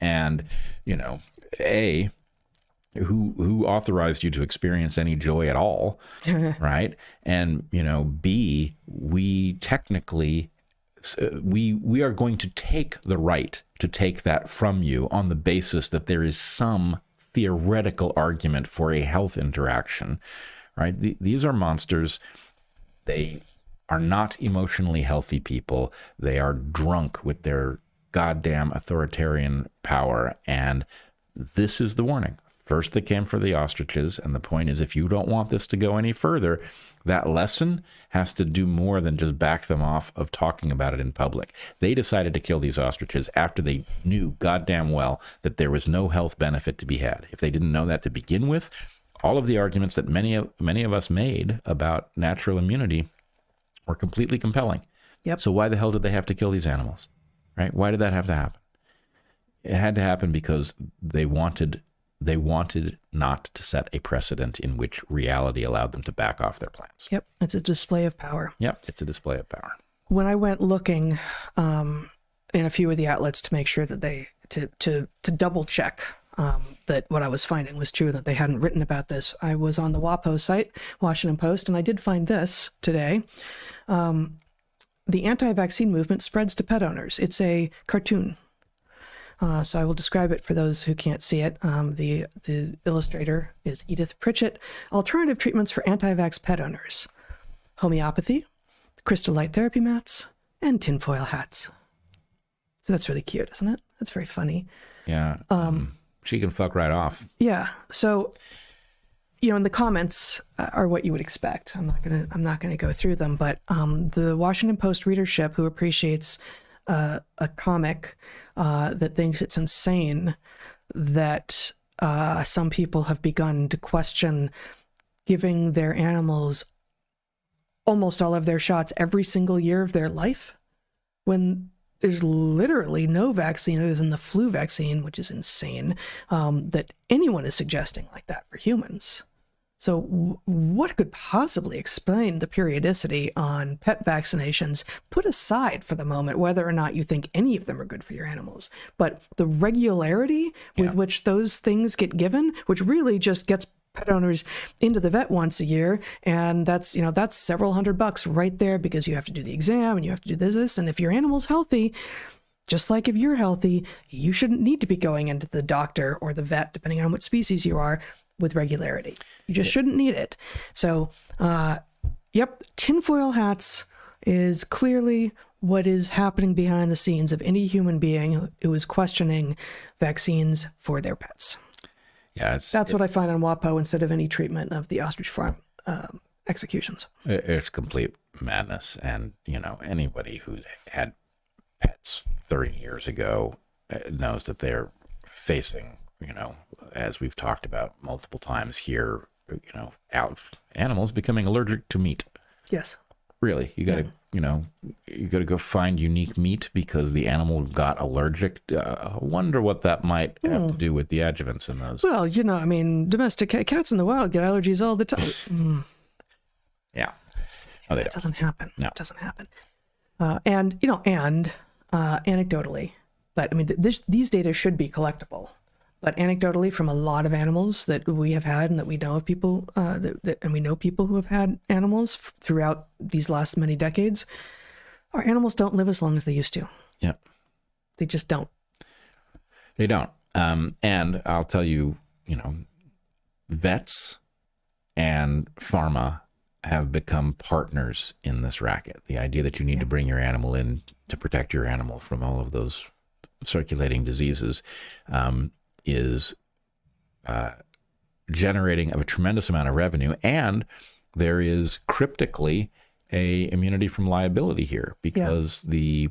And, you know, A, who authorized you to experience any joy at all, right? And, you know, B, we technically, we are going to take the right to take that from you on the basis that there is some theoretical argument for a health interaction, right? These are monsters. They are not emotionally healthy people. They are drunk with their goddamn authoritarian power. And this is the warning. First, they came for the ostriches. And the point is, if you don't want this to go any further, that lesson has to do more than just back them off of talking about it in public. They decided to kill these ostriches after they knew goddamn well that there was no health benefit to be had. If they didn't know that to begin with, all of the arguments that many of us made about natural immunity were completely compelling. Yep. So why the hell did they have to kill these animals, right? Why did that have to happen? It had to happen because they wanted not to set a precedent in which reality allowed them to back off their plans. Yep. It's a display of power. Yep. It's a display of power. When I went looking in a few of the outlets to make sure that they to double check that what I was finding was true, that they hadn't written about this, I was on the WAPO site, Washington Post, and I did find this today. The anti-vaccine movement spreads to pet owners. It's a cartoon. So I will describe it for those who can't see it. The illustrator is Edith Pritchett. Alternative treatments for anti-vax pet owners: homeopathy, crystal light therapy mats, and tinfoil hats. So that's really cute, isn't it? That's very funny. Yeah. She can fuck right off. Yeah. So, you know, and the comments are what you would expect. I'm not gonna go through them, but the Washington Post readership, who appreciates a comic that thinks it's insane that some people have begun to question giving their animals almost all of their shots every single year of their life, when there's literally no vaccine other than the flu vaccine, which is insane, that anyone is suggesting like that for humans. So what could possibly explain the periodicity on pet vaccinations, put aside for the moment whether or not you think any of them are good for your animals, but the regularity with which those things get given, which really just gets pet owners into the vet once a year, and that's several $100 right there, because you have to do the exam and you have to do this, and if your animal's healthy, just like if you're healthy, you shouldn't need to be going into the doctor or the vet, depending on what species you are, with regularity. You just shouldn't need it. So, tinfoil hats is clearly what is happening behind the scenes of any human being who is questioning vaccines for their pets. Yeah, that's what I find on WAPO instead of any treatment of the ostrich farm executions. It's complete madness. And, you know, anybody who's had pets 30 years ago knows that they're facing, you know, as we've talked about multiple times here, you know, animals becoming allergic to meat. Yes. Really, you got to, you know, you got to go find unique meat because the animal got allergic. I wonder what that might have to do with the adjuvants in those. Well, you know, I mean, domestic cats in the wild get allergies all the time. Yeah. No, they It doesn't happen. No. It doesn't happen. And anecdotally, but I mean, these data should be collectible. But anecdotally, from a lot of animals that we have had and that we know of people, and we know people who have had animals throughout these last many decades, our animals don't live as long as they used to. Yep. They just don't. They don't. And I'll tell you, you know, vets and pharma have become partners in this racket. The idea that you need to bring your animal in to protect your animal from all of those circulating diseases is generating a tremendous amount of revenue, and there is cryptically a immunity from liability here, because the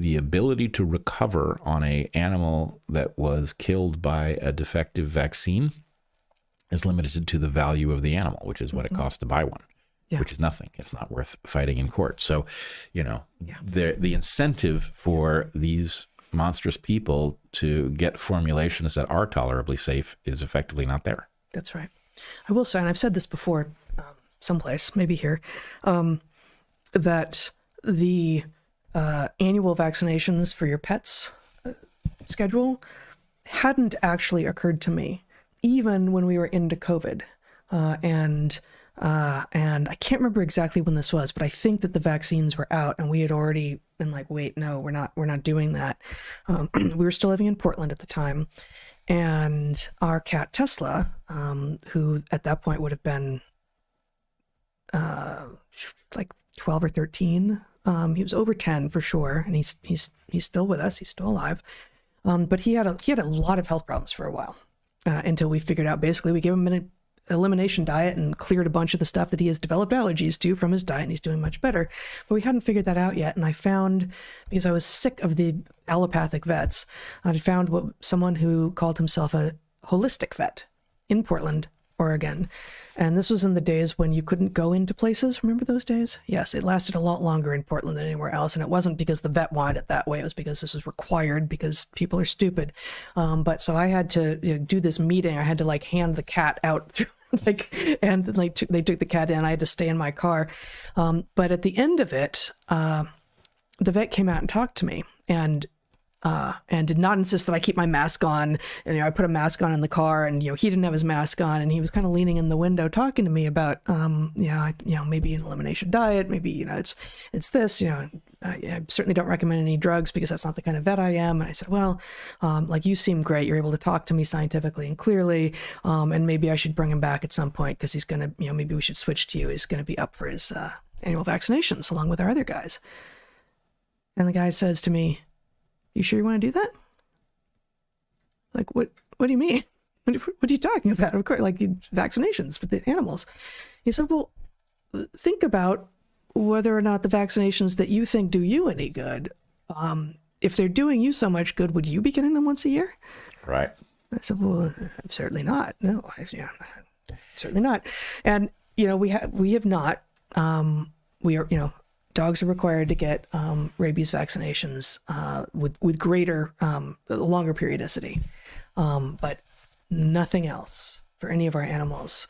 ability to recover on a animal that was killed by a defective vaccine is limited to the value of the animal, which is what it costs to buy one, which is nothing. It's not worth fighting in court. So, you know, the incentive for these monstrous people to get formulations that are tolerably safe is effectively not there. That's right. I will say, and I've said this before, someplace, maybe here, that the annual vaccinations for your pets schedule hadn't actually occurred to me, even when we were into COVID. And I can't remember exactly when this was, but I think that the vaccines were out and we had already been like, wait, no, we're not doing that. We were still living in Portland at the time. And our cat Tesla, who at that point would have been like 12 or 13. He was over 10 for sure, and he's still with us. He's still alive. But he had a lot of health problems for a while until we figured out. Basically, we gave him an elimination diet and cleared a bunch of the stuff that he has developed allergies to from his diet, and he's doing much better. But we hadn't figured that out yet. And I found, because I was sick of the allopathic vets, I found someone who called himself a holistic vet in Portland, Oregon. And this was in the days when you couldn't go into places. Remember those days? Yes, it lasted a lot longer in Portland than anywhere else. And it wasn't because the vet wanted it that way. It was because this was required because people are stupid. But so I had to do this meeting. I had to like hand the cat out through they took the cat in. I had to stay in my car. But at the end of it, the vet came out and talked to me and did not insist that I keep my mask on. And I put a mask on in the car, and he didn't have his mask on, and he was kind of leaning in the window talking to me about maybe an elimination diet, maybe it's this. I certainly don't recommend any drugs because that's not the kind of vet I am. And I said, well, like you seem great. You're able to talk to me scientifically and clearly, and maybe I should bring him back at some point because he's gonna, maybe we should switch to you. He's gonna be up for his annual vaccinations along with our other guys. And the guy says to me, "You sure you want to do that?" Like, what do you mean? What are you talking about? Of course, like vaccinations for the animals. He said, well, think about whether or not the vaccinations that you think do you any good. If they're doing you so much good, would you be getting them once a year? Right. I said, well, certainly not. No, certainly not. And, we have not. We are, dogs are required to get rabies vaccinations with greater, longer periodicity, but nothing else for any of our animals,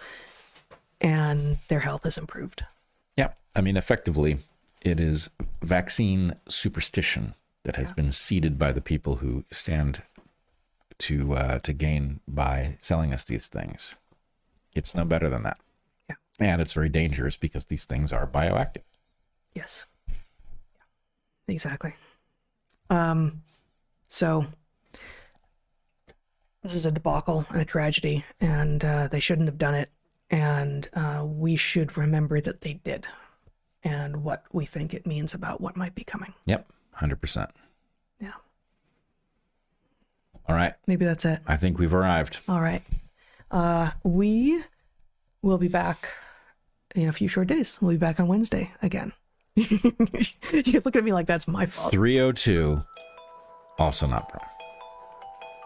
and their health has improved. Yeah. I mean, effectively, it is vaccine superstition that has been seeded by the people who stand to gain by selling us these things. It's no better than that. Yeah. And it's very dangerous because these things are bioactive. Yes. Exactly. So this is a debacle and a tragedy, and they shouldn't have done it. And we should remember that they did, and what we think it means about what might be coming. Yep. 100%. Yeah. All right. Maybe that's it. I think we've arrived. All right. We will be back in a few short days. We'll be back on Wednesday again. You look at me like that's my fault. 302, also not prime.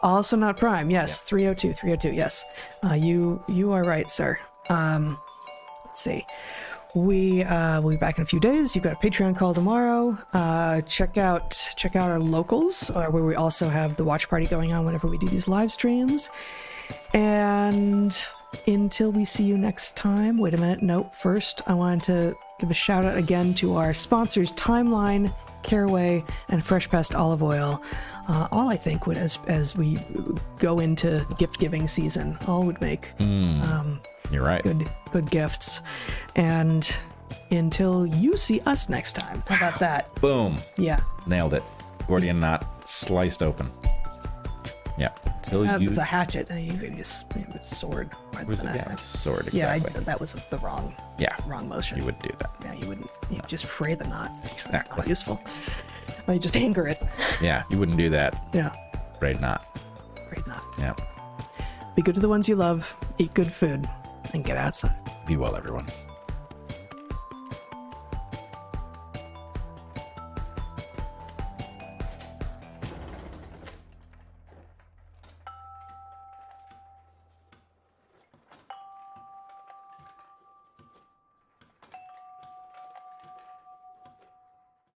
Also not prime. Yes, yeah. 302. Yes, you are right, sir. Let's see. We'll be back in a few days. You've got a Patreon call tomorrow. Check out our locals, where we also have the watch party going on whenever we do these live streams. And until we see you next time, wait a minute. Nope. First, I wanted to give a shout out again to our sponsors, Timeline, Caraway, and Fresh Pressed Olive Oil. All I think would, as we go into gift giving season, all would make you're right. Good gifts. And until you see us next time, how about that? Boom. Yeah. Nailed it. Gordian knot sliced open. Yeah. It's a hatchet. You could just a sword. Was it? Yeah, sword. Exactly. Yeah, that was the wrong motion. You would do that. Yeah, you wouldn't. You just fray the knot. Exactly. That's not useful. Well, you just anger it. Yeah, you wouldn't do that. Yeah. Braid knot. Braid knot. Yeah. Be good to the ones you love. Eat good food, and get outside. Be well, everyone.